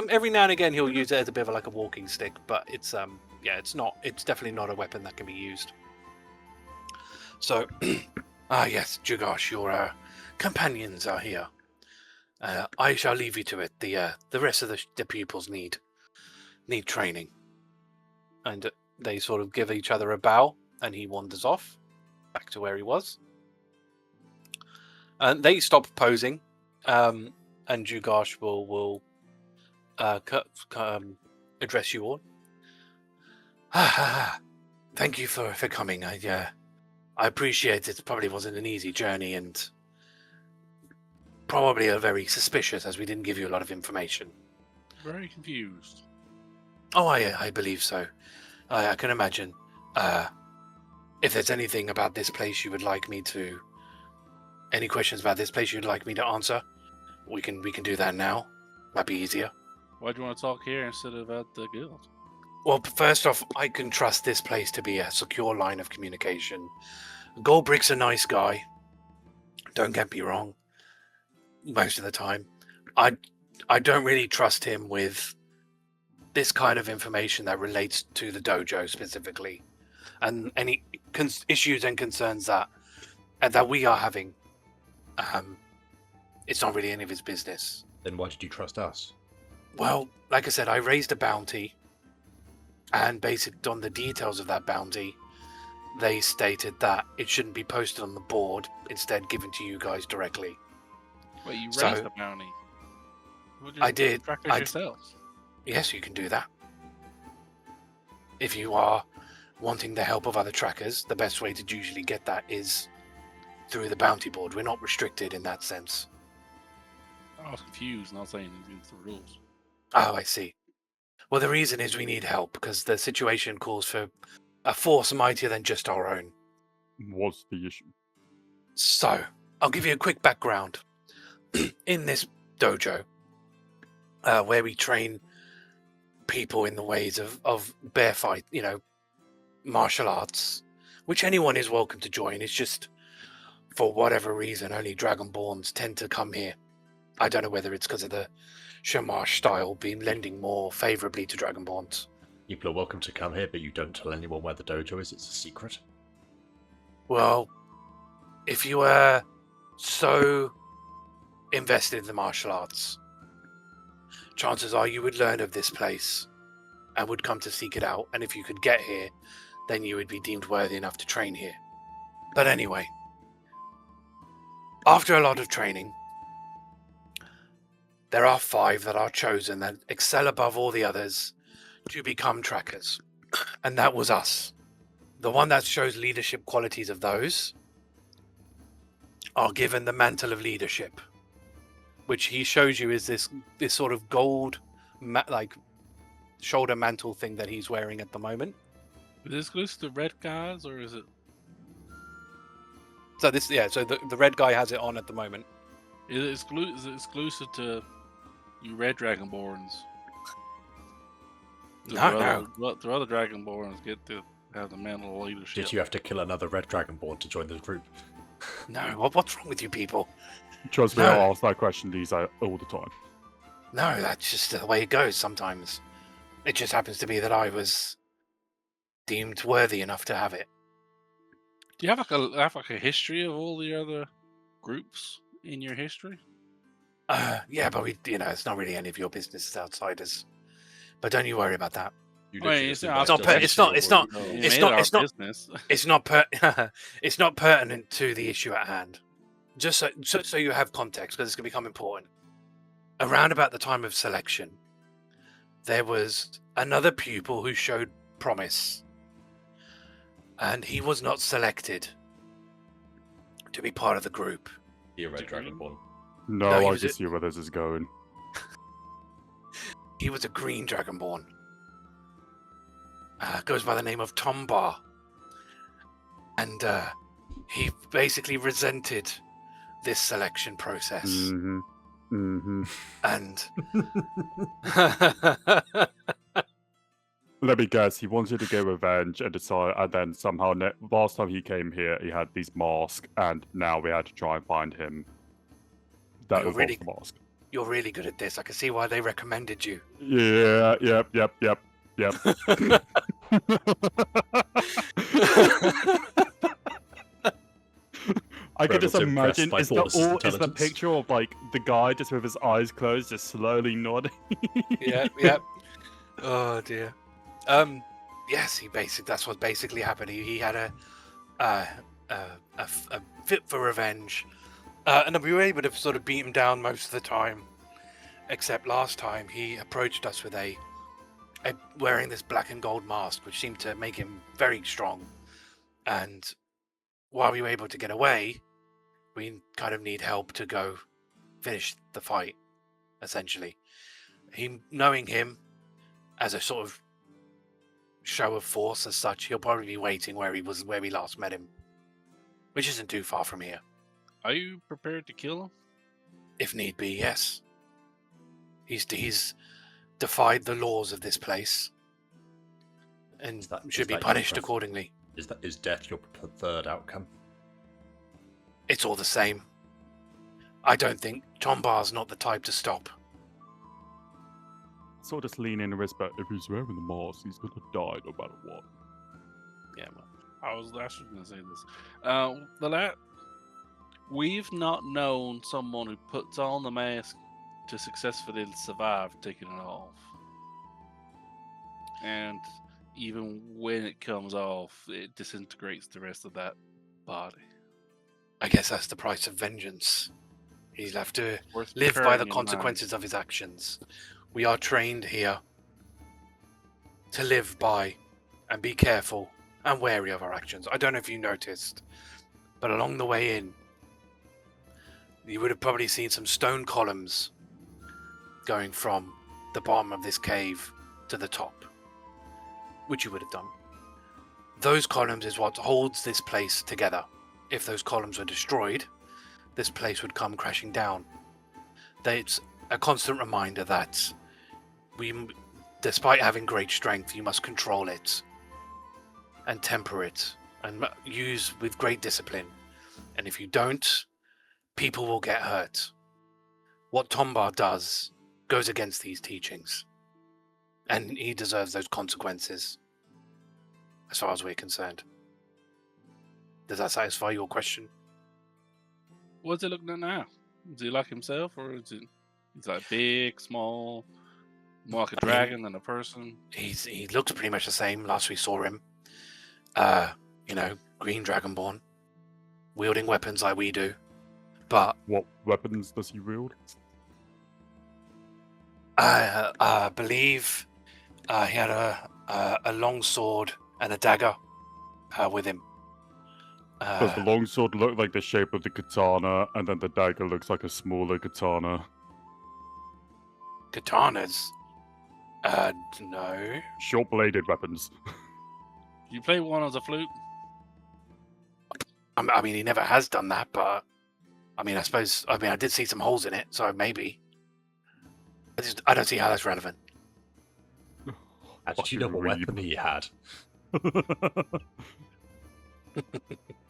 every now and again he'll use it as a bit of a walking stick. But it's it's definitely not a weapon that can be used. So, yes, Jugash, your companions are here. I shall leave you to it. The rest of the pupils need training. and they sort of give each other a bow, and he wanders off back to where he was. And they stop posing, and Jugash will address you all. Thank you for coming. I appreciate it. Probably wasn't an easy journey, and probably a very suspicious, as we didn't give you a lot of information. Very confused. Oh, I believe so. I can imagine. If there's anything about this place you would like me to... Any questions about this place you'd like me to answer, we can do that now. Might be easier. Why do you want to talk here instead of at the guild? Well, first off, I can trust this place to be a secure line of communication. Goldbrick's a nice guy. Don't get me wrong. Most of the time. I don't really trust him with this kind of information that relates to the dojo specifically. And any issues and concerns that we are having, it's not really any of his business. Then why did you trust us? Well, like I said, I raised a bounty, and based on the details of that bounty, they stated that it shouldn't be posted on the board, instead given to you guys directly. Wait, you So- raised the bounty? I did. Trackers yourselves. Yes, you can do that. If you are wanting the help of other trackers, the best way to usually get that is through the bounty board. We're not restricted in that sense. I was confused, not saying it's against the rules. Oh, I see. Well, the reason is we need help because the situation calls for a force mightier than just our own. What's the issue? So, I'll give you a quick background. In this dojo, where we train people in the ways of bear fight, martial arts, which anyone is welcome to join. It's just, for whatever reason, only Dragonborns tend to come here. I don't know whether it's because of the Shamash style being lending more favorably to Dragonborns. People are welcome to come here, but you don't tell anyone where the dojo is. It's a secret. Well, if you were so invested in the martial arts, chances are you would learn of this place and would come to seek it out. And if you could get here, then you would be deemed worthy enough to train here. But anyway, after a lot of training, there are 5 that are chosen that excel above all the others to become trackers. And that was us. The one that shows leadership qualities of those are given the mantle of leadership, which he shows you is this sort of gold shoulder mantle thing that he's wearing at the moment. Is this exclusive to red guys, or is it? So the red guy has it on at the moment. Is it exclusive to you red Dragonborns? Do other Dragonborns get to have the mantle of leadership? Did you have to kill another red dragonborn to join the group? No, what's wrong with you people? Trust me, No. I ask that question these all the time. No, that's just the way it goes sometimes. It just happens to be that I was deemed worthy enough to have it. Do you have a history of all the other groups in your history? Yeah, but it's not really any of your business as outsiders. But don't you worry about that. You Well, literally it's just not- invite it's us not- to it's your not- group. You It's made not- it our it's not- business. It's not pertinent to the issue at hand. Just so you have context, because it's going to become important. Around about the time of selection, there was another pupil who showed promise, and he was not selected to be part of the group. You're a red Degree? dragonborn. No, No, he I was can a- see where this is going. He was a green dragonborn. Goes by the name of Tombar. And he basically resented this selection process. Mm-hmm. Mm-hmm. And Let me guess, he wanted to get revenge and decide, and then somehow last time he came here, he had these masks, and now we had to try and find him. That You're was really- the mask. you're really good at this. I can see why they recommended you. Yeah, yep. I could Forever just so impressed imagine by is the Thordas' is the intelligence. picture of like the guy just with his eyes closed, just slowly nodding. Yeah. Oh dear. Yes, that's what basically happened. He had a fit for revenge, and we were able to sort of beat him down most of the time. Except last time, he approached us with a wearing this black and gold mask, which seemed to make him very strong. And while we were able to get away, we kind of need help to go finish the fight. Essentially, knowing him as a sort of show of force as such, he'll probably be waiting where we last met him, which isn't too far from here. Are you prepared to kill him? If need be, yes. He's defied the laws of this place and should be punished accordingly. Is death your preferred outcome? It's all the same. I don't think Tombar's not the type to stop. Sort of just lean in and whisper, if he's wearing the mask, he's gonna die no matter what. Yeah, well, I was actually going to say this. We've not known someone who puts on the mask to successfully survive taking it off. And even when it comes off, it disintegrates the rest of that body. I guess that's the price of vengeance. He'll have to Worth live by bearing the in consequences of his actions. We are trained here to live by and be careful and wary of our actions. I don't know if you noticed, but along the way in, you would have probably seen some stone columns going from the bottom of this cave to the top, which you would have done. Those columns is what holds this place together. If those columns were destroyed, this place would come crashing down. It's a constant reminder that despite having great strength, you must control it and temper it and use with great discipline. And if you don't, people will get hurt. What Tombar does goes against these teachings, and he deserves those consequences, as far as we're concerned. Does that satisfy your question? What's he looking at now? Is he like himself, or is he's like big, small, more like a dragon than a person? He looks pretty much the same. Last we saw him, green dragonborn, wielding weapons like we do. But what weapons does he wield? I believe he had a long sword and a dagger with him. Does the longsword look like the shape of the katana, and then the dagger looks like a smaller katana? Katanas? No. Short-bladed weapons. Do you play one as a flute? I mean, he never has done that, but I did see some holes in it, so maybe. I don't see how that's relevant. Actually, you know what weapon he had?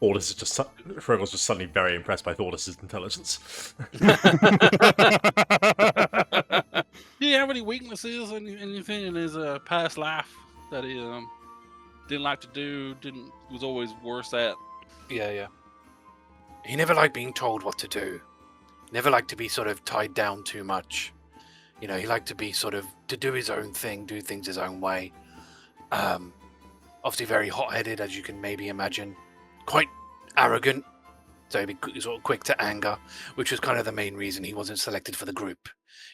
Thordas is Hrugguhl's just suddenly very impressed by Thordas' intelligence. Do you have any weaknesses, anything in his past life that he didn't like to do, was always worse at? Yeah. He never liked being told what to do. Never liked to be sort of tied down too much. He liked to be to do his own thing, do things his own way. Obviously very hot-headed, as you can maybe imagine. Quite arrogant, so he'd be sort of quick to anger, which was kind of the main reason he wasn't selected for the group.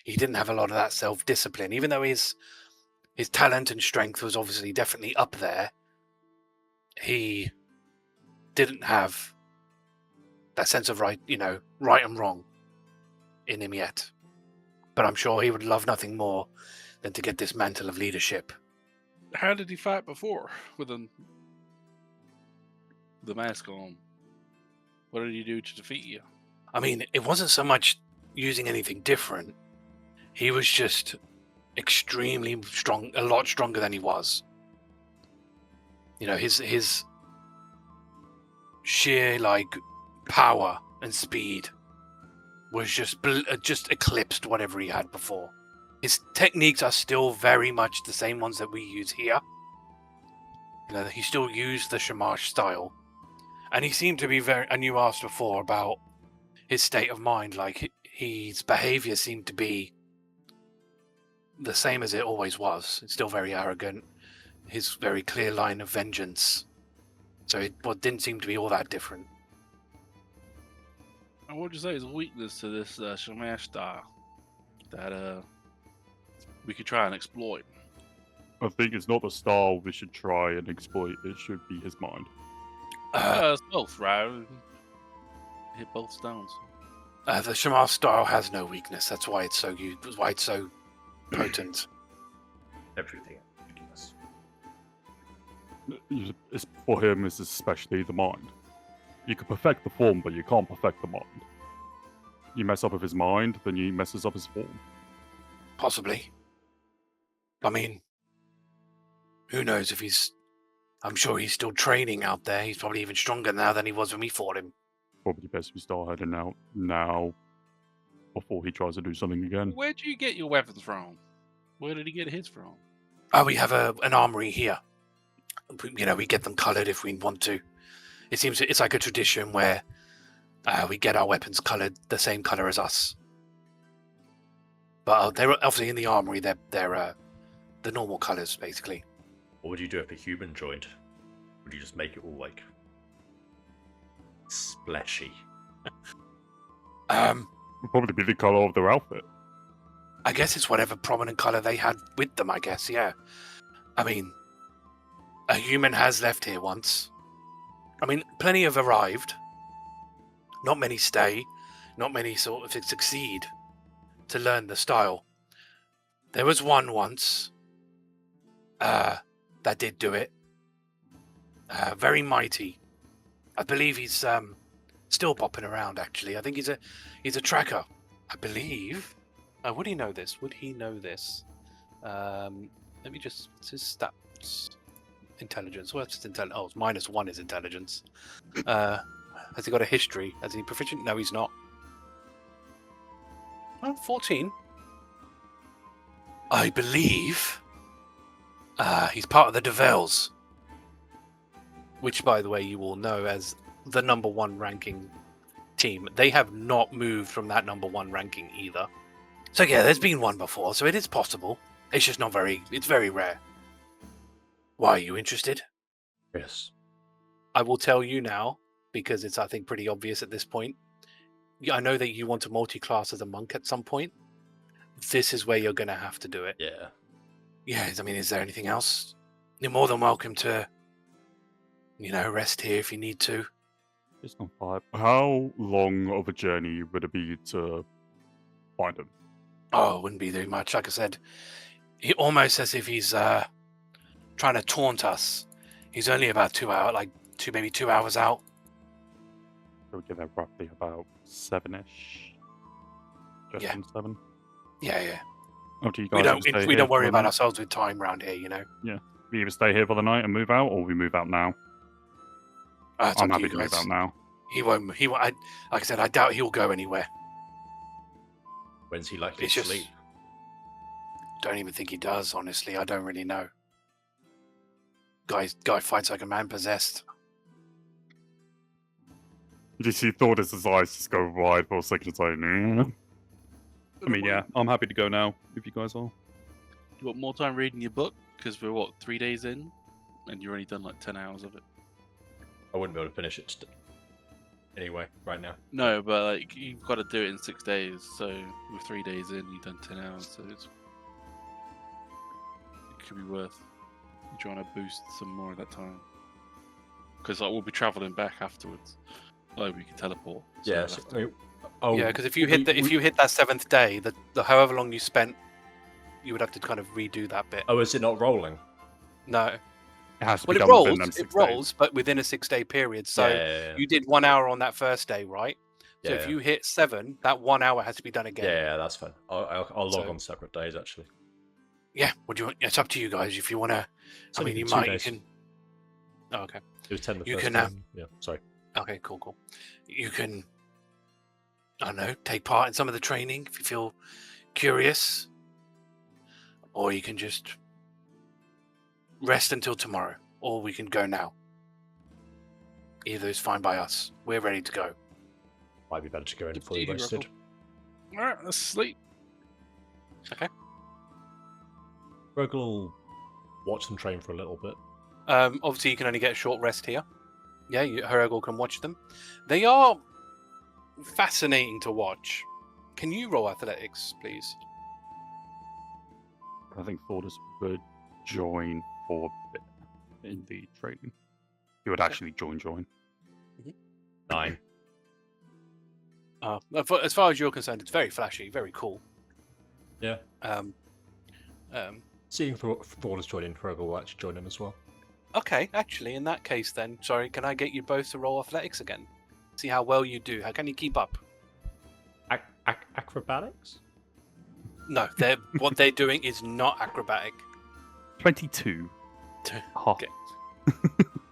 He didn't have a lot of that self-discipline, even though his talent and strength was obviously definitely up there. He didn't have that sense of right and wrong in him yet. But I'm sure he would love nothing more than to get this mantle of leadership. How did he fight before with the mask on? What did he do to defeat you? I mean, it wasn't so much using anything different. He was just extremely strong, a lot stronger than he was. His sheer power and speed was just eclipsed whatever he had before. His techniques are still very much the same ones that we use here. He still used the Shamash style. And he seemed to be and you asked before about his state of mind, his behavior seemed to be the same as it always was. It's still very arrogant, his very clear line of vengeance. So it didn't seem to be all that different. And what would you say is a weakness to this Shamash style that we could try and exploit? I think it's not the style we should try and exploit. It should be his mind. It's both, right? Hit both stones. The Shamash style has no weakness. That's why it's so potent. Everything. Ridiculous. It's for him, it's especially the mind. You can perfect the form, but you can't perfect the mind. You mess up with his mind, then he messes up his form. Possibly. I mean, who knows if he's... I'm sure he's still training out there. He's probably even stronger now than he was when we fought him. Probably best we start heading out now before he tries to do something again. Where do you get your weapons from? Where did he get his from? Oh, we have an armory here. We get them coloured if we want to. It seems it's like a tradition where we get our weapons coloured the same colour as us. But they're obviously in the armory. They're the normal colours, basically. What would you do if a human joined? Would you just make it all like splashy? It'll probably be the colour of their outfit. I guess it's whatever prominent colour they had with them, I guess, yeah. I mean, a human has left here once. I mean, plenty have arrived. Not many stay. Not many sort of succeed to learn the style. There was one once that did do it. Very mighty. I believe he's still popping around, actually. I think he's a tracker, I believe. Would he know this? Would he know this? Let me just... What's his stats? Intelligence. What's his intelligence? Oh, it's -1 is intelligence. Has he got a history? Has he proficient? No, he's not. Well, 14. I believe he's part of the Devils. Which, by the way, you all know as the #1 ranking team. They have not moved from that #1 ranking either. So yeah, there's been one before, so it is possible. It's just not it's very rare. Why, are you interested? Yes. I will tell you now, because it's, I think, pretty obvious at this point. I know that you want to multi-class as a monk at some point. This is where you're going to have to do it. Yeah. Yeah, I mean, is there anything else? You're more than welcome to, rest here if you need to. It's not 5. How long of a journey would it be to find him? Oh, it wouldn't be too much. Like I said, he almost as if he's trying to taunt us. He's only about 2 hours, maybe 2 hours out. So we'll give that roughly about 7-ish. Just Yeah. on 7. Yeah. After you We guys don't worry about ourselves with time around here, We either stay here for the night and move out, or we move out now. It's I'm up to happy you to move guys. out now. He won't. Like I said, I doubt he'll go anywhere. When's he likely It's to just- sleep? Don't even think he does. Honestly, I don't really know. Guy fights like a man possessed. You just see Thordas' eyes just go wide for a second. It's like, I mean, yeah, I'm happy to go now, if you guys are. You want more time reading your book? Because we're, 3 days in? And you've only done 10 hours of it. I wouldn't be able to finish it anyway, right now. No, but you've got to do it in 6 days. So with 3 days in, you've done 10 hours. So it could be worth you trying to boost some more of that time. Because we'll be traveling back afterwards. We can teleport. So Yeah. we'll So, have to- I mean, oh, Yeah, because if you hit that 7th day, the however long you spent, you would have to kind of redo that bit. Oh, is it not rolling? No. It has to Well, be it done within rolls. them It 6 days. rolls, but within a 6-day period. So yeah. you did 1 hour on that first day, right? So if Yeah. you hit 7, that 1 hour has to be done again. Yeah, that's fine. I'll log So- on separate days actually. Yeah. What do you want? It's up to you guys. If you want to, It's I only mean, you been 2 might. You days. can. Oh, okay. It was 10 the You first can, time. Yeah, sorry. Okay. Cool. You can. I don't know. Take part in some of the training if you feel curious, or you can just rest until tomorrow, or we can go now. Either is fine by us. We're ready to go. Might be better to go in Good fully to you, rested. Alright, let's sleep. Hrugguhl watch them train for a little bit. Obviously, you can only get a short rest here. Yeah, Hrugguhl can watch them. They are fascinating to watch. Can you roll athletics, please? I think Thordas would join for a bit in the training. He would actually join. 9. As far as you're concerned, it's very flashy, very cool. Yeah. Um, Seeing Thordas join in, Hrugguhl will actually join in as well. Okay, actually, in that case, then, sorry, can I get you both to roll athletics again? See how well you do. How can you keep up? Acrobatics? No, what they're doing is not acrobatic. 22. Okay.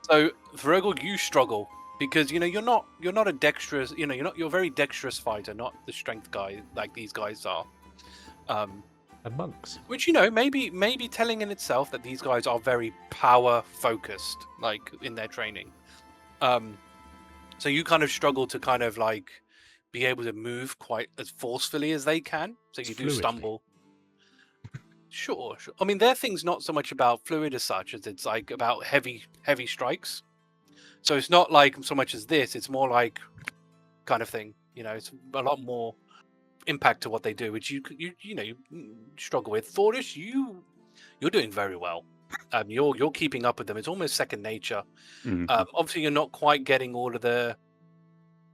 So, Hrugguhl, you struggle because you're not a dexterous. You're a very dexterous fighter, not the strength guy like these guys are. And monks. Which maybe telling in itself that these guys are very power focused, like in their training. So you kind of struggle to kind of like be able to move quite as forcefully as they can. So you do Fluidly. stumble. Sure. I mean, their thing's not so much about fluid as such as it's like about heavy strikes. So it's not like so much as this. It's more like kind of thing. It's a lot more impact to what they do, which you struggle with. Thordas, you're doing very well. You're keeping up with them. It's almost second nature. Obviously, you're not quite getting all of the.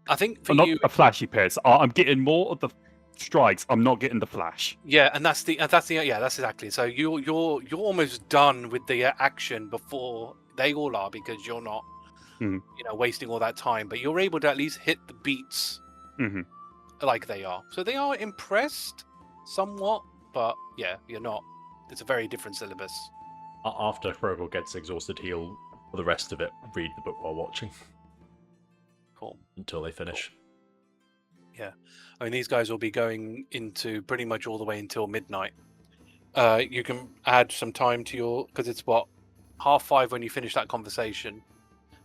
I think for not you, a flashy pace. I'm getting more of the strikes. I'm not getting the flash. yeah, and that's exactly. So you're almost done with the action before they all are because you're not, wasting all that time. But you're able to at least hit the beats. Like they are. So they are impressed somewhat, but yeah, you're not. It's a very different syllabus. After Hrugguhl gets exhausted, he'll, for the rest of it, read the book while watching. Cool. Until they finish. Yeah. I mean, these guys will be going into pretty much all the way until midnight. You can add some time to your... Because it's, 5:30 when you finish that conversation.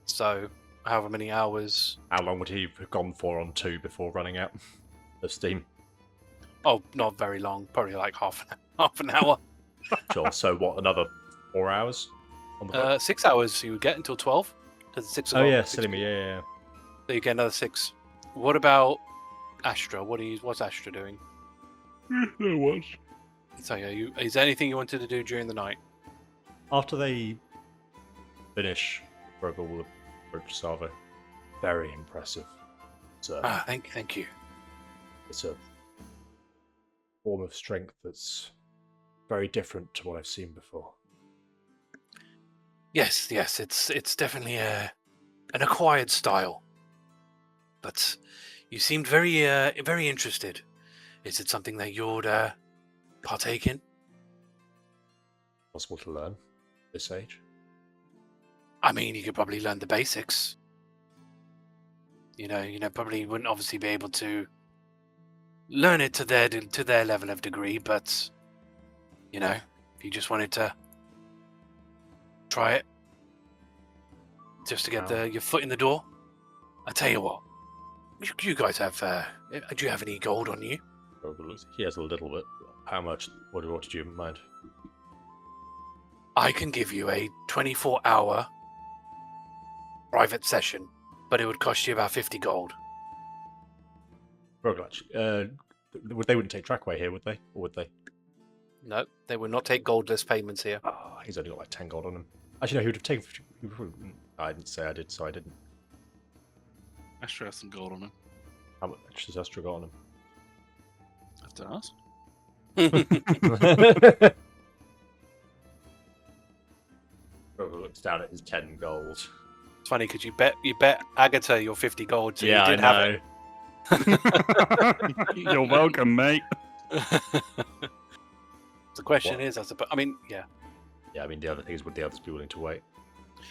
So, however many hours... How long would he have gone for on 2 before running out of steam? Oh, not very long. Probably like half an hour. Sure. So what, another 4 hours on the book? 6 hours you would get until 12. Because 6 Oh, o'clock, yeah, 6 silly me, yeah. So you get another 6. What about Astra? What's Astra doing? There was. So yeah, is there anything you wanted to do during the night? After they finish, Hrugguhl will approach Savo. Very impressive. Thank you. It's a form of strength that's very different to what I've seen before. Yes, it's definitely an acquired style. But you seemed very interested. Is it something that you'd partake in? Possible to learn this age? I mean, you could probably learn the basics. Probably wouldn't obviously be able to learn it to their level of degree, but if you just wanted to try it, just to get your foot in the door, I tell you what, you guys have. Do you have any gold on you? He has a little bit. How much? What did you have in mind? I can give you a 24-hour private session, but it would cost you about 50 gold. They wouldn't take Traca here, would they? Or would they? No, they would not take goldless payments here. Oh, he's only got like 10 gold on him. Actually, no, he would have taken... I didn't say I did, so I didn't. Astra has some gold on him. How much has Astra got on him? Have to ask. Hrugguhl looks down at his 10 gold. It's funny because you bet Agata your 50 gold, so yeah, you did I have know. it. You're welcome, mate. The question is, I suppose. I mean, yeah. Yeah, I mean, the other thing is, would the others be willing to wait?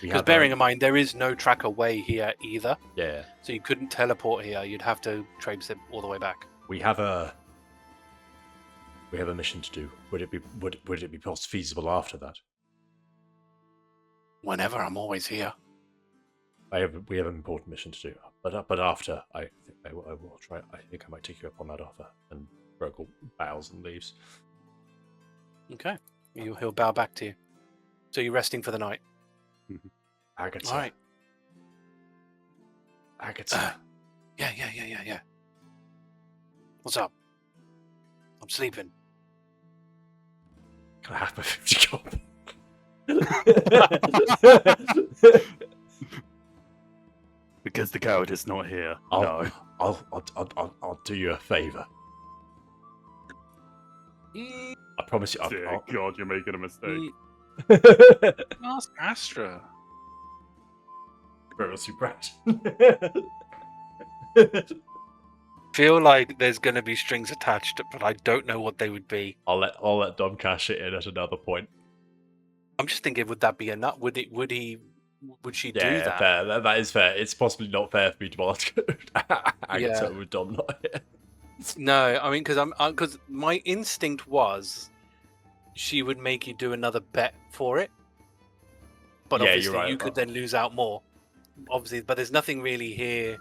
Because bearing in mind, there is no Traca way here either. Yeah. So you couldn't teleport here. You'd have to traipse it all the way back. We have a mission to do. Would it be feasible after that? Whenever, I'm always here. We have an important mission to do, but after I think I will try. I think I might take you up on that offer. And Hrugguhl bows and leaves. Okay. He'll bow back to you. So you're resting for the night. Agata. All right. Agata. Yeah. What's up? I'm sleeping. Can I have my 50 gold? Because the coward is not here. I'll, No. I'll do you a favor. I promise you. Dear God, you're making a mistake. Ask Astra. Very super. Feel like there's going to be strings attached, but I don't know what they would be. I'll let Dom cash it in at another point. I'm just thinking, would that be enough? Would she do Yeah, that? fair. That is fair. It's possibly not fair for me to ask Agata with Dom not here. No, I mean, because my instinct was she would make you do another bet for it, but Yeah, you're obviously right. you could then lose out more. Obviously, but there's nothing really here.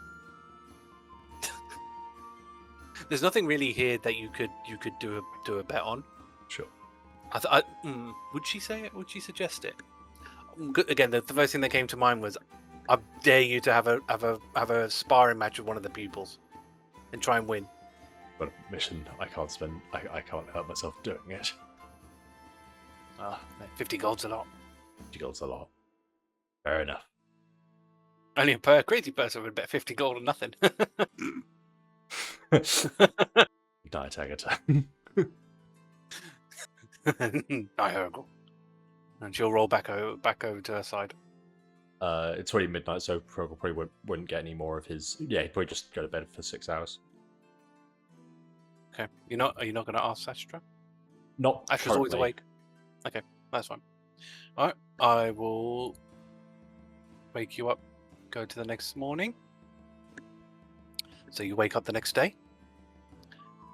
There's nothing really here that you could do a bet on. Sure. Would she say it? Would she suggest it? Again, the first thing that came to mind was, I dare you to have a sparring match with one of the pupils, and try and win. But a mission I can't spend. I can't help myself doing it. 50 gold's a lot. 50 gold's a lot. Fair enough. Only a crazy person would bet 50 gold on nothing. Night, Agata. I Hrugguhl. And she'll roll back over to her side. It's already midnight, so Hrugguhl probably wouldn't get any more of his. Yeah, he'd probably just go to bed for 6 hours. Okay. Are you not going to ask Astra? Not Astra's always currently. awake. Okay, that's fine. All right, I will wake you up. Go to the next morning. So you wake up the next day.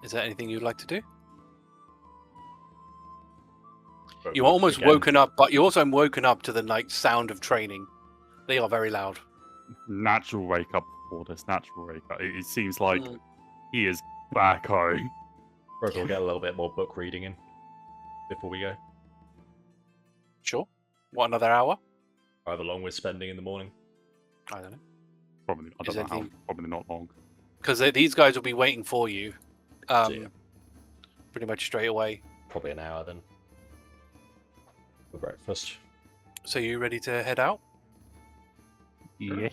Is there anything you'd like to do? But You're almost again, woken up, but you're also woken up to the sound of training. They are very loud. Natural wake up for this. Natural wake up. It seems like he is back home. Hrugguhl will get a little bit more book reading in before we go. Sure. What, another hour? However long we're spending in the morning. I don't know. Probably. I don't know how. Probably not long. Because these guys will be waiting for you. So, yeah, Pretty much straight away. probably an hour then. For breakfast. So you ready to head out? Yeah.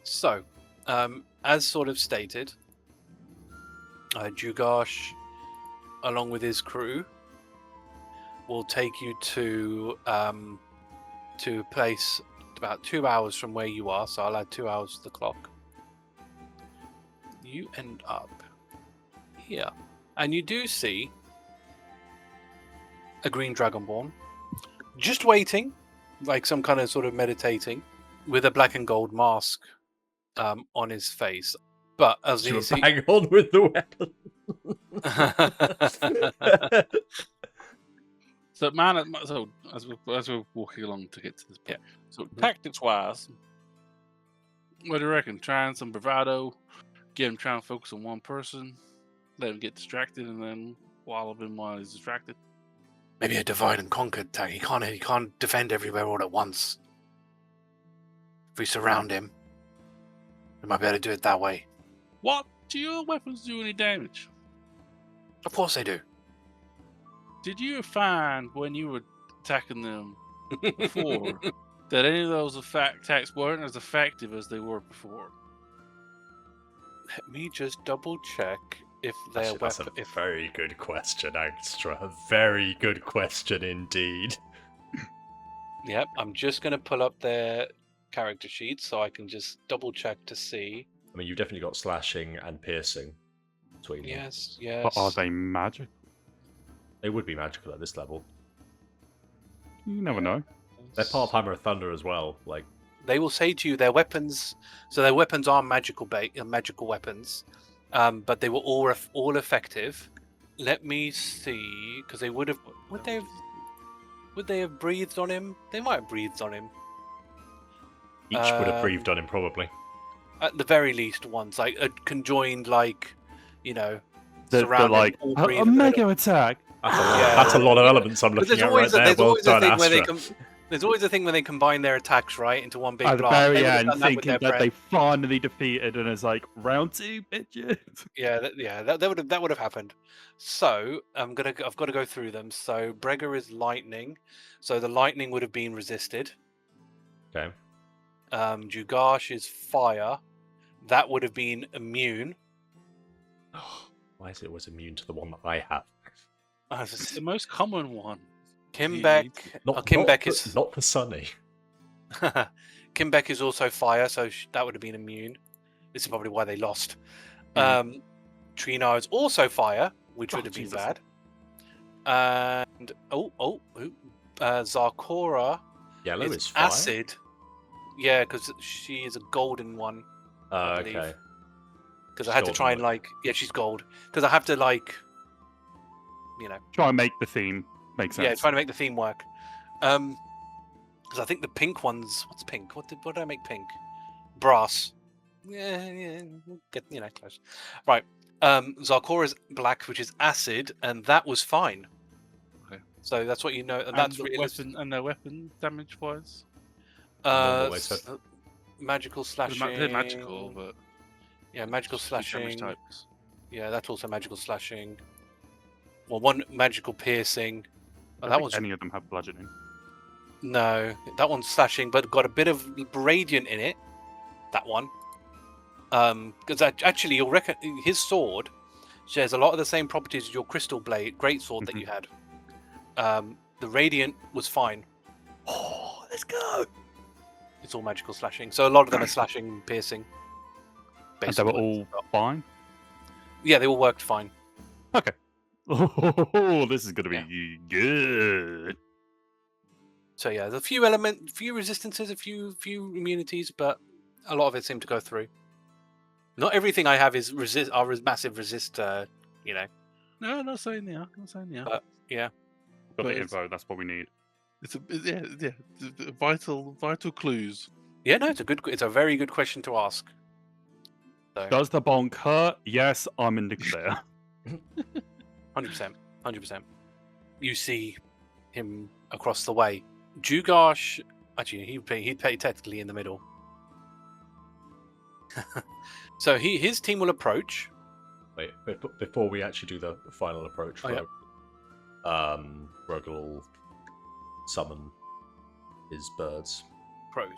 So, as sort of stated, Jugosh, along with his crew, will take you to a place about 2 hours from where you are. So I'll add 2 hours to the clock. You end up here, and you do see a green dragonborn just waiting, like some kind of sort of meditating, with a black and gold mask on his face. But as you see, Hang on with the weapon. So, as we're walking along to get to this point, so tactics-wise, what do you reckon? Trying some bravado, get him trying to focus on one person, let him get distracted, and then wallop him while he's distracted. maybe a divide and conquer attack. He can't defend everywhere all at once. If we surround him, we might be able to do it that way. What? Do your weapons do any damage? Of course they do. Did you find when you were attacking them before that any of those attacks weren't as effective as they were before? Let me just double check if their Actually, that's weapon. a very good question, Astra. A very good question indeed. Yep, I'm just going to pull up their character sheets so I can just double check to see. I mean, you've definitely got slashing and piercing between them. Yes, yes. But are they magic? They would be magical at this level. You never know. They're part of Hammer of Thunder as well. Like, They will say to you their weapons. So their weapons are magical weapons, but they were all effective. Let me see, because they would they have breathed on him? They might have breathed on him. each would have breathed on him, probably. At the very least, once, like a conjoined, like, They're surround him, like all a breathe a bit mega attack. That's a lot of elements I'm looking at right there. Well done, Astra. There's always a thing when they combine their attacks, right, into one big At the blast. very They would have end, done that with thinking their that they finally defeated, and it's like round 2, bitches. that would have happened. So I've got to go through them. So Bregger is lightning, so the lightning would have been resisted. Okay. Jugash is fire, that would have been immune. Why is it always immune to the one that I have? It's the most common one. Kimbeck, is not for Sunny. Kimbeck is also fire, so that would have been immune. This is probably why they lost. Trina is also fire, which would have been bad. And Zarkora Yellow is fire? acid. Yeah, because she is a golden one. I believe. Okay. Because I had to try and she's gold. Because I have to try and make the theme make sense. Yeah, trying to make the theme work. Because I think the pink ones. What's pink? What did I make pink? Brass. Yeah, get close. Right. Zarkora's black, which is acid, and that was fine. Okay. So that's what you know, and that's really their weapon damage wise. Magical slashing. They're magical, but yeah, magical slashing. Types. Yeah, that's also magical slashing. Well, one magical piercing. I don't think any of them have bludgeoning. No, that one's slashing, but got a bit of radiant in it. That one. Because actually, you'll reckon his sword shares a lot of the same properties as your crystal blade, greatsword that you had. The radiant was fine. Oh, let's go! It's all magical slashing, so a lot of them are slashing, and piercing. And they were all fine. Yeah, they all worked fine. Okay. Oh, this is going to be good. So yeah, there's a few few resistances, a few immunities, but a lot of it seemed to go through. Not everything I have is massive resist. No, not saying yeah. But yeah, got the info. That's what we need. It's vital clues. Yeah, no, it's a very good question to ask. So, does the bonk hurt? Yes, I'm in the clear. 100%. You see him across the way. Jugash, actually, he'd play technically in the middle. So his team will approach. Wait, before we actually do the final approach, Hrugguhl summon his birds. Crows.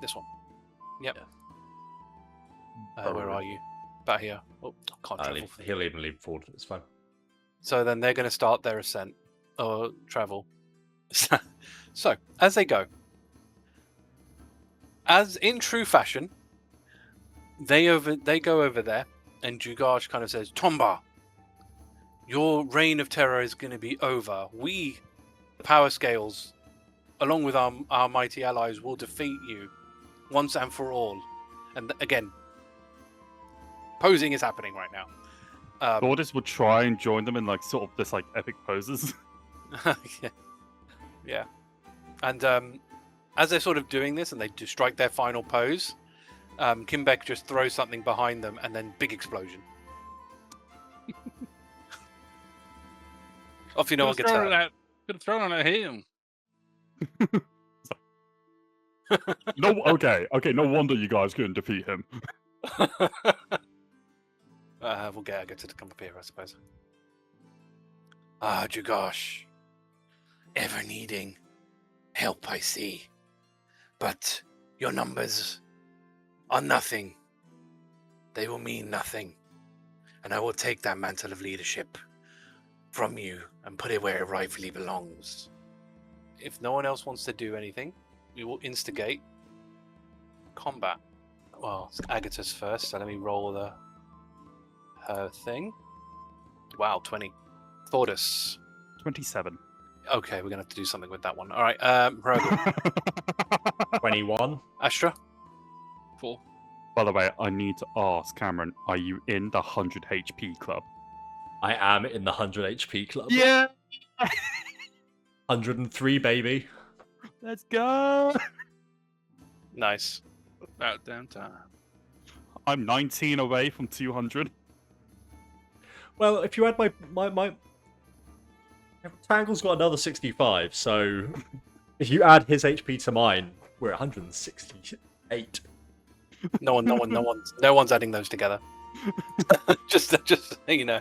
This one. Yep. Yeah. Where are you? About here. Oh, I can't travel. He'll even leap forward. It's fine. So then they're going to start their ascent or travel. So as they go, as in true fashion, they go over there, and Jugash kind of says, "Tomba, your reign of terror is going to be over. We, the Power Scales, along with our mighty allies, will defeat you once and for all." And again, posing is happening right now. Thordas would try and join them in sort of this epic poses. Yeah. And as they're sort of doing this and they do strike their final pose, Kimbeck just throws something behind them and then big explosion. Obviously no one gets hurt. Could have thrown it at him. No, okay, no wonder you guys couldn't defeat him. We'll get Agata to come up here, I suppose. Ah, Jugash. Ever needing help, I see. But your numbers are nothing. They will mean nothing. And I will take that mantle of leadership from you and put it where it rightfully belongs. If no one else wants to do anything, we will instigate combat. Well, it's Agata's first, so let me roll her thing. Wow, 20. Thordas. 27. Okay, we're going to have to do something with that one. All right, Hrugguhl. 21. Astra. 4. By the way, I need to ask Cameron, are you in the 100 HP club? I am in the 100 HP club. Yeah! 103, baby. Let's go! Nice. About damn time. I'm 19 away from 200. Well, if you had Tangle's got another 65, so if you add his HP to mine, we're 168. No one's adding those together. just so you know.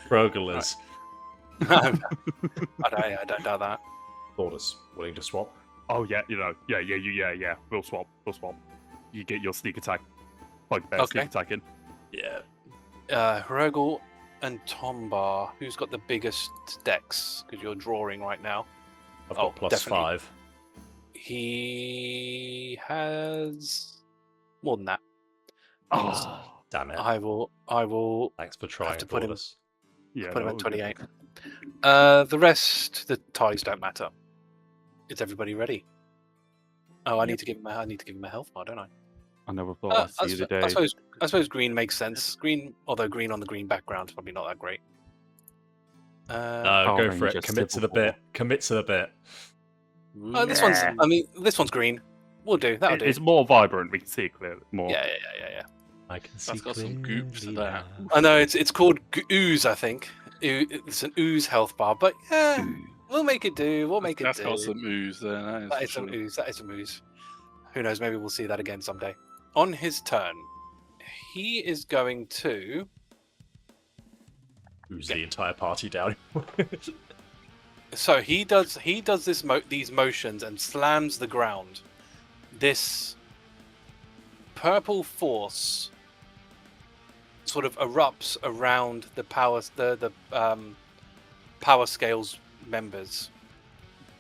Hrugguhl is. I don't doubt that. Thordas, willing to swap? Oh yeah, yeah. We'll swap. You get your sneak attack. Bugbear Okay. sneak attack in. Yeah. Hrugguhl and Tombar, who's got the biggest dex? Because you're drawing right now. I've got plus definitely. 5. He has more than that. Oh, damn it. I will Thanks for trying, to put him- Thordas. Yeah, put him no, at 28. The rest, the ties don't matter. Is everybody ready? Oh, I need to give him a health bar, don't I? I never thought I'd see the day. I suppose green makes sense. Green, although green on the green background is probably not that great. No, Power go for it. Ranger Commit to the Civil War. bit. Commit to the bit. This one's. I mean, this one's green. We'll do. That'll do. It's more vibrant. We can see it clearly more. Yeah. I can see That's got some goop to clearly that. now. I know it's called ooze. I think it's an ooze health bar, but yeah, we'll make it do. We'll make it That's do. got some ooze there. That is some ooze. That is some ooze. Who knows? Maybe we'll see that again someday. On his turn, he is going to. Who's the entire party down? So he does these motions and slams the ground. This purple force sort of erupts around the power scales members.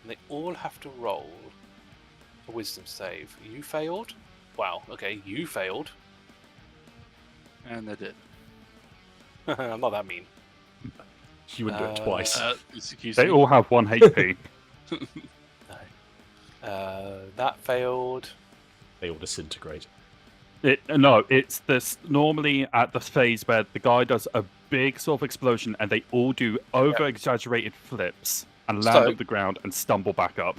And they all have to roll a wisdom save. You failed? Wow, okay, you failed. And they did. I'm not that mean. You would do it twice. Excuse They me. all have 1 HP. That failed. They all disintegrate. It's this normally at the phase where the guy does a big sort of explosion and they all do over-exaggerated flips and land So- on the ground and stumble back up.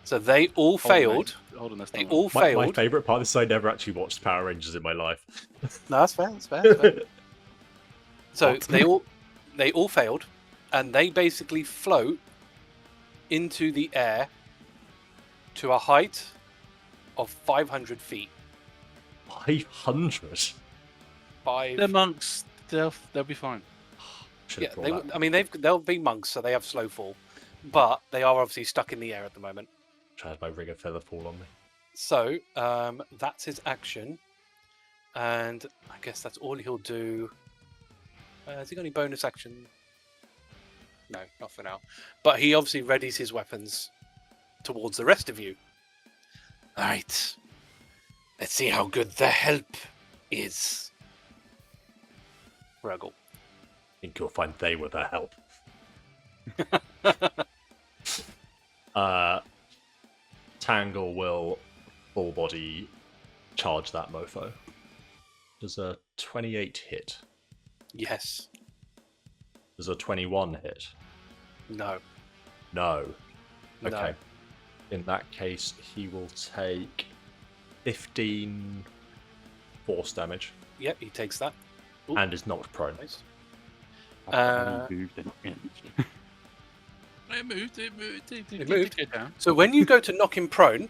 So they all failed. Hold on, that's They not all My failed. favourite part is I never actually watched Power Rangers in my life. No, that's fair. That's fair. So What? they all failed, and they basically float into the air to a height of 500 feet. 500? They're monks. They'll be fine. Yeah, they'll be monks, so they have slow fall, but they are obviously stuck in the air at the moment. Tried my ring of feather fall on me. So that's his action, and I guess that's all he'll do. Has he got any bonus action? No, not for now. But he obviously readies his weapons towards the rest of you. All right, let's see how good the help is. Hrugguhl. I think you'll find they were the help. Tangle will full body charge that mofo. Does a 28 hit? Yes. Does a 21 hit? No. No. No. Okay. In that case, he will take 15 force damage Yep, he takes that. Ooh, and is knocked prone. nice. I've moved an inch. It moved. It moved. did go down. So when you go to knock him prone,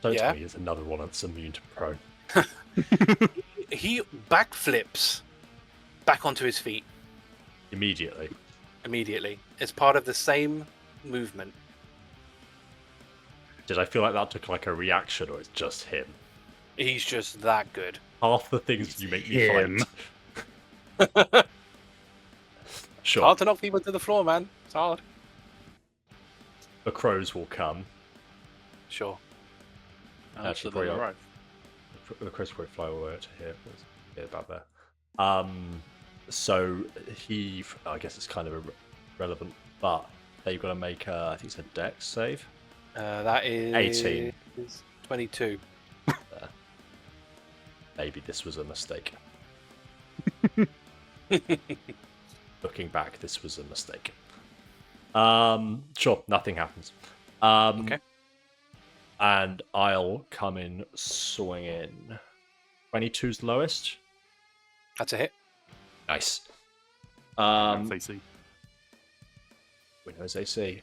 Don't Yeah. tell me there's another one that's immune to prone. he backflips back onto his feet Immediately. immediately. It's part of the same movement. Did I feel like that took like a reaction, or it's just him? He's just that good. Half the things you make me him. fight. Sure. Hard to knock people to the floor, man. It's hard. The crows will come. Sure. Actually, So they'll probably arrive. The crows will fly all the way out to here. Yeah, about there. So he, I guess it's kind of irrelevant, but they've got to make I think it's a dex save. That is 18. 22. Maybe this was a mistake. Looking back, this was a mistake. Sure, nothing happens. Okay. And I'll come in swinging. 22's lowest. That's a hit. Nice. That's AC. We're those AC.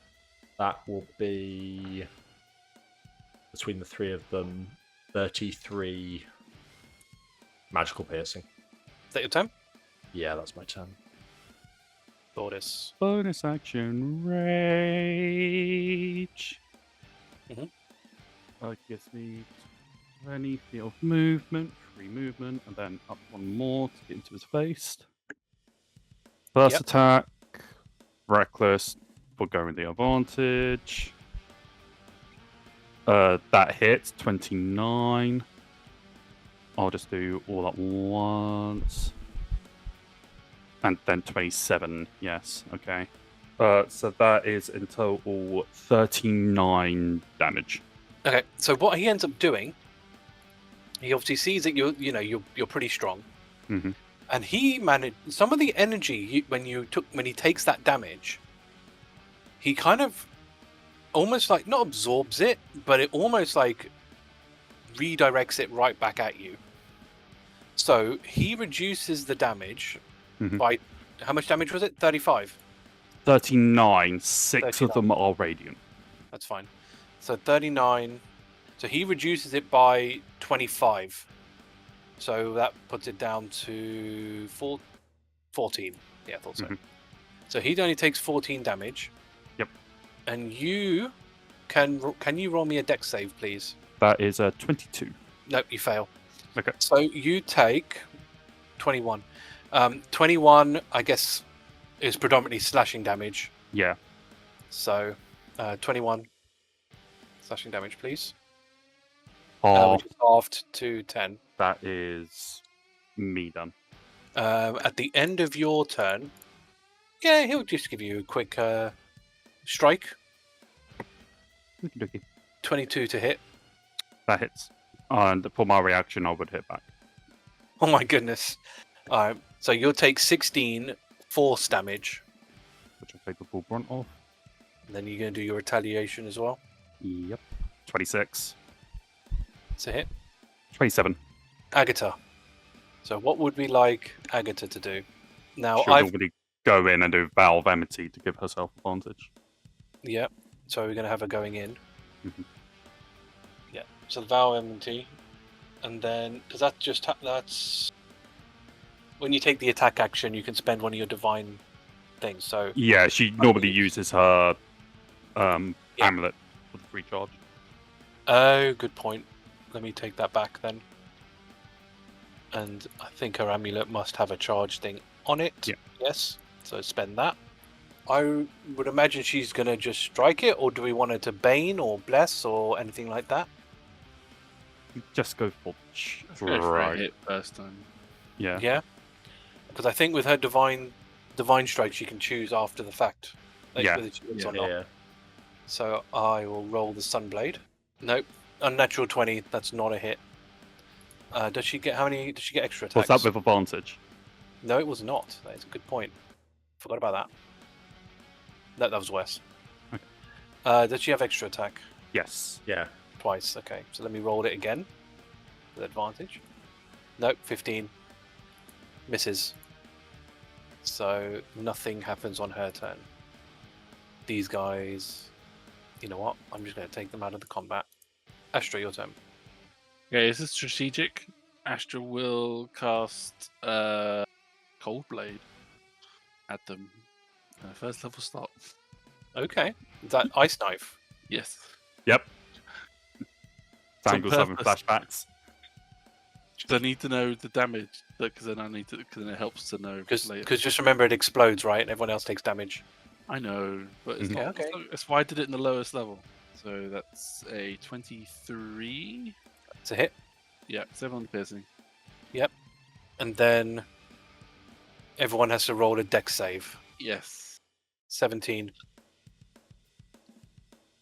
That will be, between the three of them, 33 magical piercing. Is that your turn? Yeah, that's my turn. Thordas. Bonus action rage. Mhm. That gives me 20 feet of movement, free movement, and then up one more to get into his face. First Yep. attack, reckless, for going the advantage. That hits 29. I'll just do all at once. And then 27, yes, okay. So that is in total 39 damage. Okay, so what he ends up doing, he obviously sees that you're pretty strong, Mm-hmm. and he managed some of the energy when he takes that damage. He kind of almost like not absorbs it, but it almost like redirects it right back at you. So he reduces the damage by how much damage was it? 35. 39. 6 of 39. them are radiant. That's fine. So 39. So he reduces it by 25. So that puts it down to 14. Yeah, I thought so. Mhm. So he only takes 14 damage. Yep. And you can you roll me a dex save, please? That is a 22. Nope, you fail. Okay. So you take 21. 21, I guess, is predominantly slashing damage. Yeah. So 21 slashing damage, please. Half. Which is halved to 10. That is me done. At the end of your turn, yeah, he'll just give you a quick strike. Okey-dokey. 22 to hit. That hits. And for my reaction, I would hit back. Oh my goodness. So you'll take 16 force damage. Which I'll take the full brunt off. And then you're going to do your retaliation as well. Yep. 26. It's a hit. 27. Agata. So what would we like Agata to do? Now, She'll normally go in and do Vow of Enmity to give herself advantage. Yeah. So we're going to have her going in. Mhm. Yeah. So the Vow of Enmity. And then, because that's when you take the attack action, you can spend one of your divine things. So Yeah, she normally uses her Yeah. amulet for the free charge. Oh, good point. Let me take that back then. And I think her amulet must have a charge thing on it. Yeah. Yes. So spend that. I would imagine she's going to just strike it, or do we want her to Bane or Bless or anything like that? Just go for Let's go for a right. hit first time. Yeah. Yeah. Because I think with her divine strike, she can choose after the fact. Like, Yeah. whether she hits Yeah. or not. So I will roll the Sunblade. Nope. Unnatural 20. That's not a hit. Does she get Does she get extra attacks? Was that with advantage? No, it was not. That is a good point. Forgot about that. That was worse. Okay. Does she have extra attack? Yes. Yeah. Twice. Okay. So let me roll it again with advantage. Nope. 15. Misses. So nothing happens on her turn. These guys. You know what? I'm just going to take them out of the combat. Astra, your turn. Okay, this is strategic. Astra will cast Cold Blade at them. First level slot. Okay. Is that Ice Knife? Yes. Yep. Some Tangle's having purpose. flashbacks. Because I need to know the damage. Because then then it helps to know. Because later. just remember it explodes, right? And everyone else takes damage. I know, but it's Mhm. not. Yeah, okay. That's why I did it in the lowest level. So that's a 23. It's a hit. Yeah, 7 on the piercing. And then everyone has to roll a dex save. Yes. 17,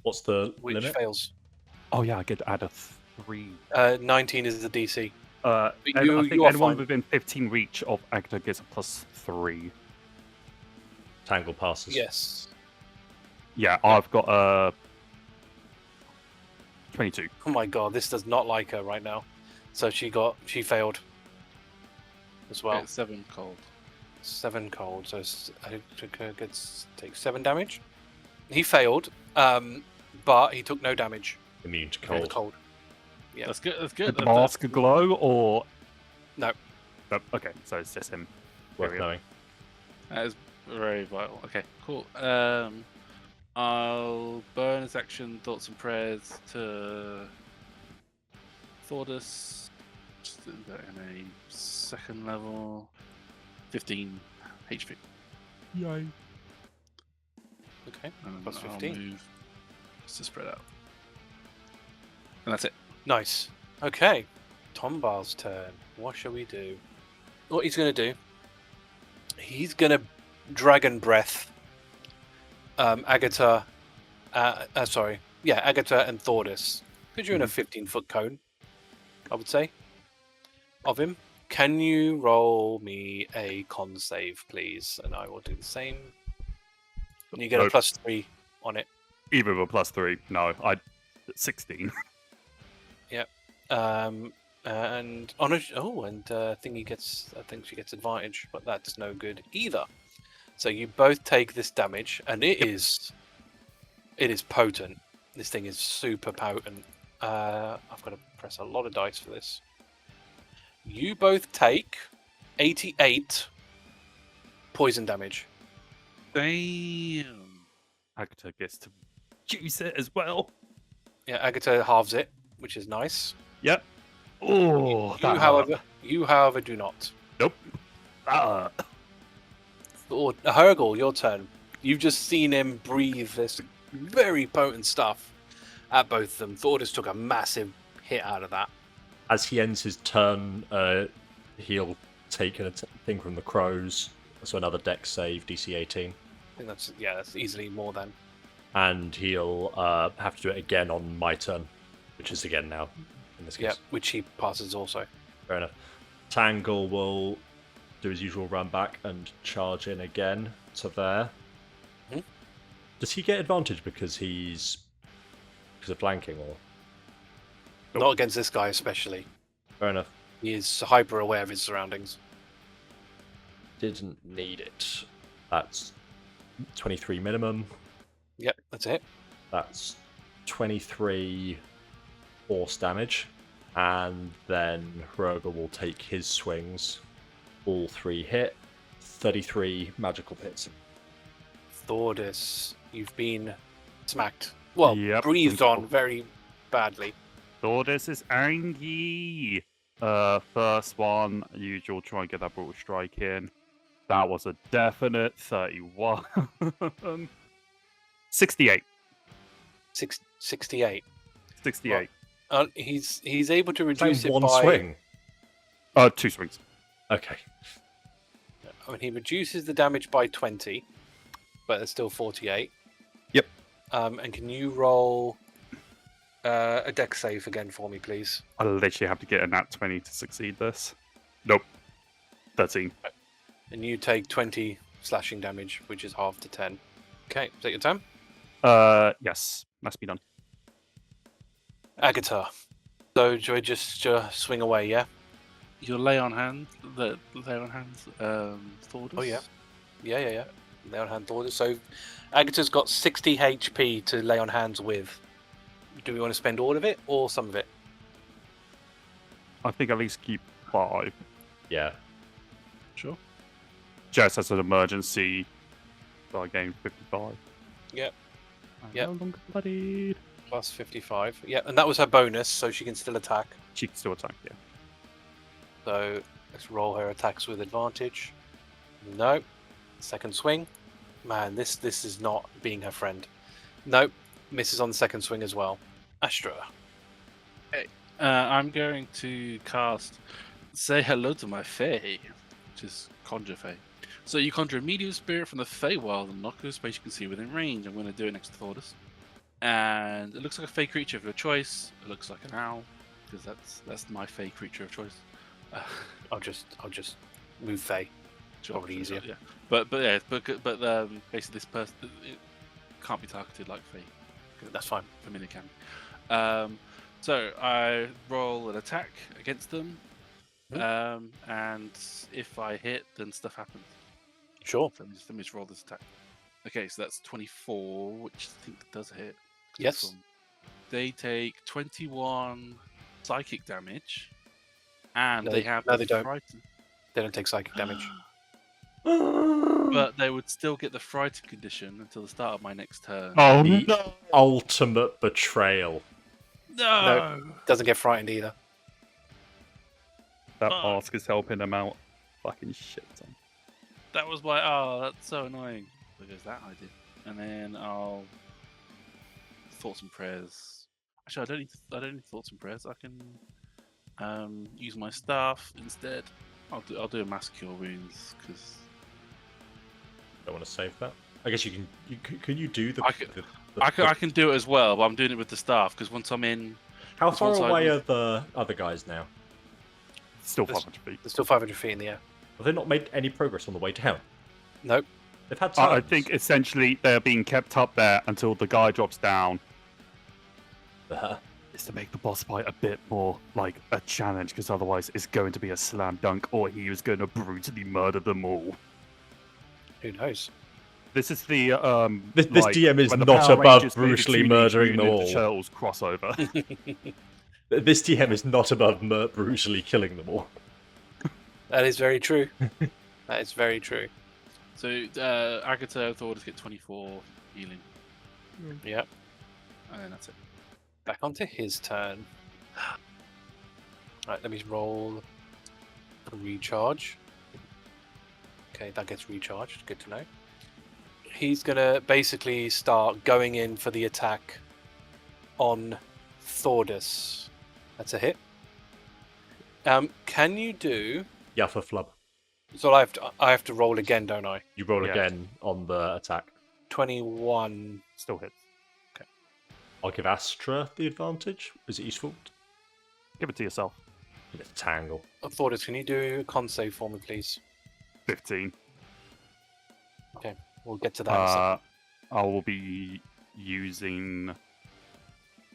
What's the which limit? fails. Oh yeah, I get to add a 3. 19 is the DC. I you- think you are anyone fine. within 15 reach of Agata gets a +3. Tangle passes. Yes. Yeah, I've got a 22. Oh my god, this does not like her right now. So she failed as well. Okay, 7 cold. 7 cold. So takes 7 damage. He failed, but he took no damage. Immune to from the cold. cold. Yeah. That's good. That's Did good. the mask glow or? No. Nope. Okay, so it's just him. Worth Period. knowing. That is very vital. Okay, cool. I'll burn his action, thoughts and prayers to Thordas. Just do that in a second level. 15 HP. Yay. Okay. And Plus I'll 15. move just to spread out. And that's it. Nice. Okay. Tombal's turn. What shall we do? What he's going to do, he's going to Dragon Breath Agata, Agata and Thordas. Because you're in a 15-foot cone, I would say, of him. Can you roll me a con save, please? And I will do the same. And you get a Nope. +3 on it. Even with a +3, no, 16. And on a I think she gets advantage, but that's no good either. So you both take this damage, and it is potent. This thing is super potent. I've got to press a lot of dice for this. You both take 88 poison damage. Damn. Agata gets to juice it as well. Yeah, Agata halves it, which is nice. Yep. Oh, You, however, do not. Nope. Hrugguhl, your turn. You've just seen him breathe this very potent stuff at both of them. Thordas took a massive hit out of that. As he ends his turn, he'll take a thing from the crows. So another dex save, DC 18. I think that's easily more than. And he'll have to do it again on my turn, which is again now, in this case. Yeah, which he passes also. Fair enough. Tangle will do his usual run back and charge in again to there. Mhm. Does he get advantage because of flanking, or? Not against this guy especially. Fair enough. He is hyper aware of his surroundings. Didn't need it. That's 23 minimum. Yep, that's it. That's 23 force damage. And then Hrugguhl will take his swings. All 3 hit. 33 magical hits. Thordas, you've been smacked. Well, Yep. breathed on very badly. Thordas is angry. First one, usual, try and get that brutal strike in. That was a definite 31. 68. 68. 68. He's able to reduce it one by swing. 2 swings. Okay. I mean, he reduces the damage by 20, but it's still 48. Yep. And can you roll a dex save again for me, please? I literally have to get a nat 20 to succeed this. Nope. 13. And you take 20 slashing damage, which is half to 10. Okay, is that your turn? Yes. Must be done. Agata. So, do I just swing away, yeah? Your lay on hands, Thordas. Oh, yeah. Yeah. Lay on hand Thordas. So, Agata's got 60 HP to lay on hands with. Do we want to spend all of it or some of it? I think at least keep 5. Yeah. Sure. Just as an emergency. So I gained 55. Yep. I'm Yep. no longer bloodied. Plus 55. Yeah, and that was her bonus, so she can still attack. She can still attack, yeah. So let's roll her attacks with advantage. No. Second swing. Man, this is not being her friend. Nope. Misses on the second swing as well. Astra. I'm going to cast Say Hello to My Fae, which is Conjure Fae. So you conjure a medium spirit from the Feywild and knock to a space you can see within range. I'm going to do it next to Thordas. And it looks like a Fey creature of your choice. It looks like an owl, because that's my Fey creature of choice. I'll just move Faye. Probably easier. Yeah, but basically this person it can't be targeted like Fey. That's fine. Familiar can. So I roll an attack against them, and if I hit, then stuff happens. Sure. So let me just roll this attack. Okay, so that's 24, which I think does hit. Yes. They take 21 psychic damage, and No, they have no, the they don't. frighten. They don't take psychic damage. But they would still get the frighten condition until the start of my next turn. Oh The no! ultimate betrayal. No! Doesn't get frightened either. That Fuck. mask is helping him out. Fucking shit. That was my. Oh, that's so annoying. There goes that idea. And then I'll. Thoughts and prayers. Actually, I don't need thoughts and prayers. I can use my staff instead. I'll do a mass cure wounds because Don't want to save that. I guess you can. Can you do the? I can do it as well, but I'm doing it with the staff because once I'm in. How Because far once I away was- are the other guys now? Still This- 500 feet. There's still 500 feet in the air. Have they not made any progress on the way down? Nope. They've had I turns. think essentially they're being kept up there until the guy drops down. Is to make the boss fight a bit more like a challenge, because otherwise it's going to be a slam dunk, or he is going to brutally murder them all. Who knows? This is the This like, DM is when the not Power above Rangers made a brutally Teenage murdering Mutant them Ninja all. Turtles crossover. This DM is not above brutally killing them all. That is very true. That is very true. So Agata, Thordas get 24 healing, Yep. and then that's it. Back onto his turn. Right, let me roll a recharge. Okay, that gets recharged. Good to know. He's gonna basically start going in for the attack on Thordas. That's a hit. Can you do? Yeah, for flub. So I have to roll again, don't I? You roll Yeah. again on the attack. 21. Still hits. I'll give Astra the advantage. Is it useful? Give it to yourself. It's Tangle. Thordas, can you do a con save for me, please? 15. We'll get to that in a second. I will be using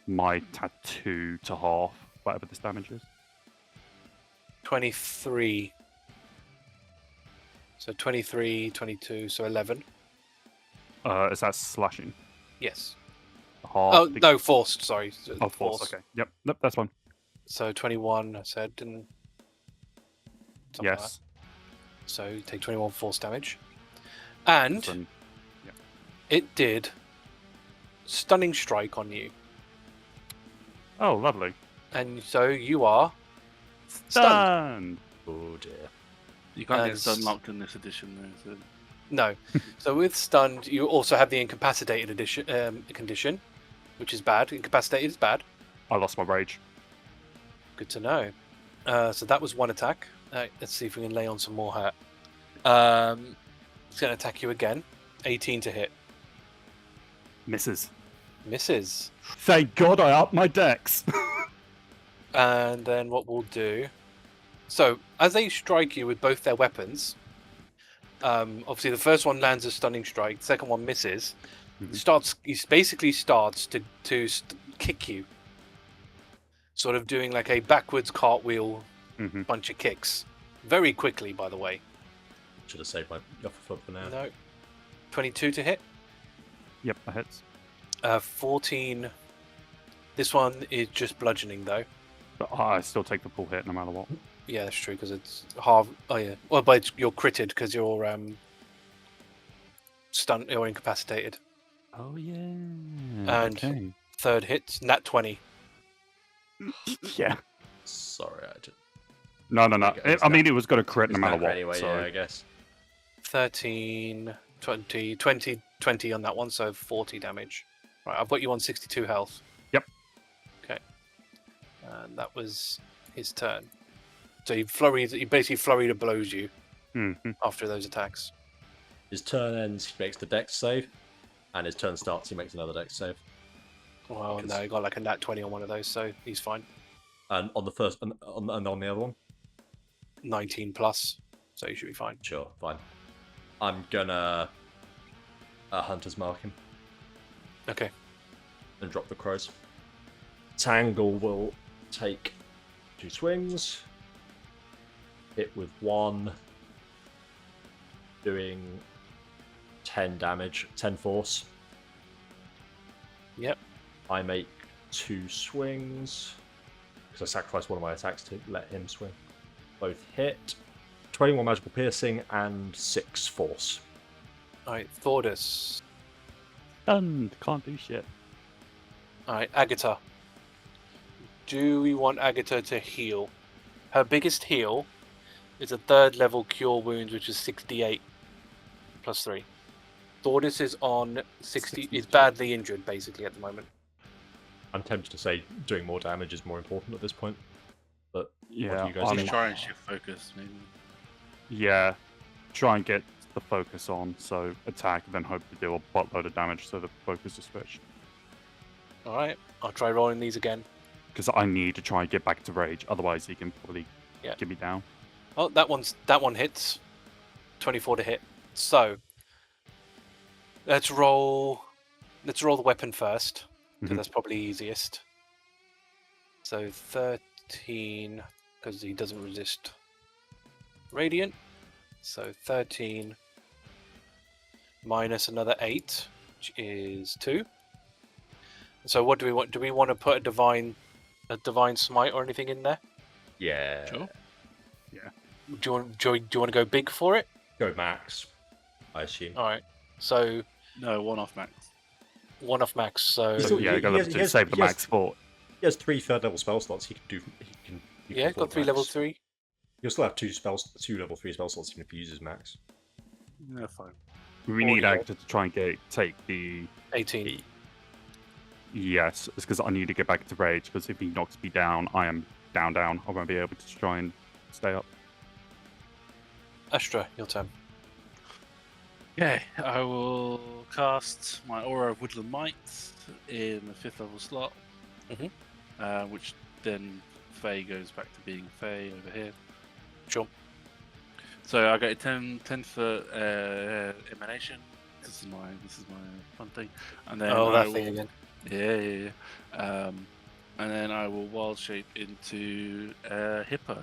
my tattoo to half whatever this damage is. 23. So 23, 22, so 11. Is that slashing? Yes. Half? Oh, no, forced, sorry. Oh, force. Okay. Yep. Nope, that's fine. So 21, I said, didn't... something like Yes. that. So you take 21 force damage. And Then- it did stunning strike on you. Oh, lovely. And so you are stunned. Stunned. Oh dear. You can't And get stun locked in this edition, though. So. No. So with stunned, you also have the incapacitated condition, which is bad. Incapacitated is bad. I lost my rage. Good to know. So that was one attack. Let's see if we can lay on some more hurt. It's going to attack you again. 18 to hit. Misses. Misses. Thank God I upped my dex. And then what we'll do... So, as they strike you with both their weapons, obviously the first one lands a stunning strike, the second one misses. He basically starts to kick you. Sort of doing like a backwards cartwheel Mm-hmm. bunch of kicks. Very quickly, by the way. Should have saved my offer flub for now. No. 22 to hit. Yep, that hits. 14. This one is just bludgeoning, though. But I still take the full hit no matter what. Yeah, that's true, because it's half... Oh, yeah. Well, but you're critted because you're stunned or incapacitated. Oh, yeah. And- okay. Third hit, nat 20. Yeah. Sorry, I didn't. No. Okay, it's I mean, it was going to crit no It's matter not what. anyway, so. yeah, I guess. 13, 20 on that one, so 40 damage. Right, I've got you on 62 health. Yep. Okay. And that was his turn. So he basically flurried of blows you Mhm. after those attacks. His turn ends, he makes the dex save, and his turn starts, he makes another dex save. Well, Because- no, he got like a nat 20 on one of those, so he's fine. And on the first, and on the other one, 19 plus, so you should be fine. sure, fine. I'm gonna Hunter's Mark him Okay. and drop the crows. Tangle will take 2 swings, hit with 1, doing 10 damage, 10 force. Yep. I make 2 swings because I sacrifice one of my attacks to let him swing. Both hit. 21 magical piercing and 6 force. Alright, Thordas. Stunned. Can't do shit. Alright, Agata. Do we want Agata to heal? Her biggest heal is a 3rd level cure wounds, which is 68 plus 3. Thordas is on 60, is badly injured basically at the moment. I'm tempted to say doing more damage is more important at this point. But Yeah, what do you guys Just think? try and shift focus, maybe. Yeah, try and get the focus on, so attack, then hope to deal a buttload of damage so the focus is switched. Alright, I'll try rolling these again. Because I need to try and get back to rage, otherwise he can probably get me down. Oh, that one hits. 24 to hit. So let's roll the weapon first, because Mhm. that's probably easiest. So 13, because he doesn't resist radiant. So 13 minus another 8, which is 2. So what do we want? Do we want to put a divine smite or anything in there? Yeah. Sure. Do you want to go big for it? Go max, I assume. All right. So No, one off max. one off max. So He's still- Yeah, he go has- level he 2, has- save the he has- max fort. He has 3 third level spell slots. He can do. yeah, got 3 level 3. He'll still have 2 level 3 spell slots even if he uses max. No, fine. We need Audio. Agata to try and take the... 18. Yes, it's because I need to get back to rage, because if he knocks me down, I am down. I won't be able to try and stay up. Astra, your turn. Okay, I will cast my Aura of Woodland Might in the 5th level slot, which then Fae goes back to being Fae over here. Sure. So I get a 10 for emanation. This is my fun thing, and then Oh, I that thing will- again. Yeah. And then I will wild shape into a hippo.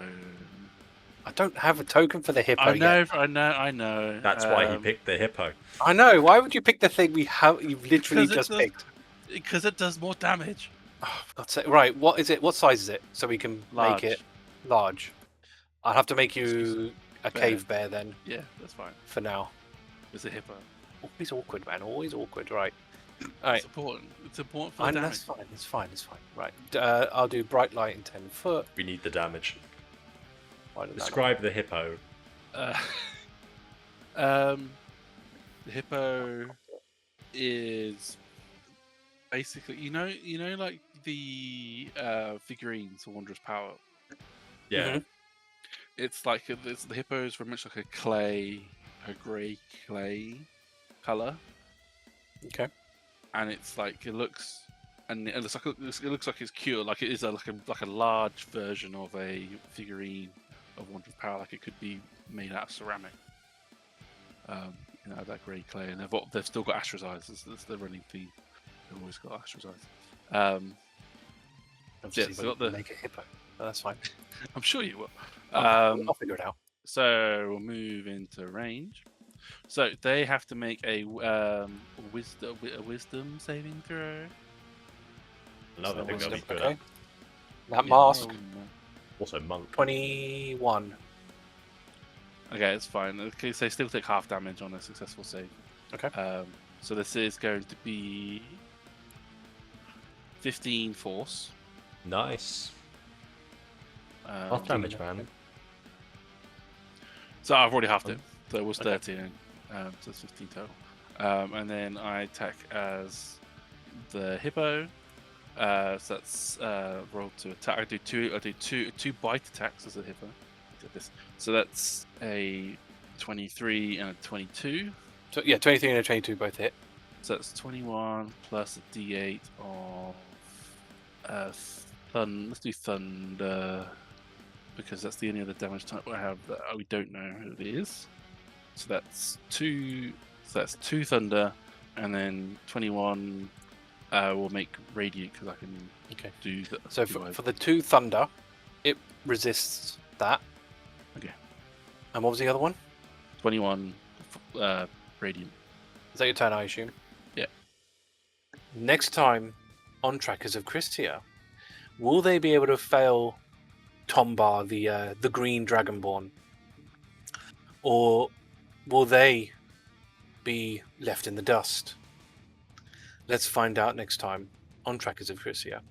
I don't have a token for the hippo I know, yet. I know. That's why he picked the hippo. I know. Why would you pick the thing you've literally Because it just does- picked? Because it does more damage. Oh, for God's sake. Right, what is it? What size is it? So we can Large. make it large. I'll have to make Excuse you a bear. cave bear then, Yeah, that's fine. for now. It's a hippo. Always awkward, man. Always awkward. Right. Alright. It's important. It's important for I the know, damage. that's fine. It's fine. Right. I'll do bright light in 10 foot. We need the damage. Why did that not- Describe the hippo. The hippo is basically, like the figurines for Wondrous Power. Yeah. Mhm. It's like the hippo is very much like a grey clay color, Okay. and it's like it looks like it's cute, like it is like a large version of a figurine of Wondrous Power, like it could be made out of ceramic. That grey clay, and they've still got Astra's eyes. That's the running theme. They've always got Astra's eyes. Obviously, so got we'll the- make a hippo. But that's fine. I'm sure you will. I'll figure it out. So we'll move into range. So they have to make a wisdom saving throw. Another So thing they'll be wisdom, good okay. at. That Yeah, mask, Also monk. 21. Okay, it's fine. Okay, so they still take half damage on a successful save. Okay. So this is going to be 15 force. Nice. Half damage, man. So I've already halved it. So it was Okay. 13. So it's 15 total. And then I attack as the hippo. So that's rolled to attack. I do two bite attacks as a hippo. Like this. So that's a 23 and a 22. So, yeah, 23 and a 22 both hit. So that's 21 plus a d8 of let's do thunder, because that's the only other damage type I have that we don't know who it is. So that's two. So that's 2 thunder, and then 21 will make radiant because I can Okay. do that. So for the 2 thunder, it resists that. Okay. And what was the other one? 21 radiant. Is that your turn, I assume? Yeah. Next time on Tracas of Crisia, will they be able to fail Tombar, the green dragonborn? Or will they be left in the dust? Let's find out next time on Tracas of Crisia.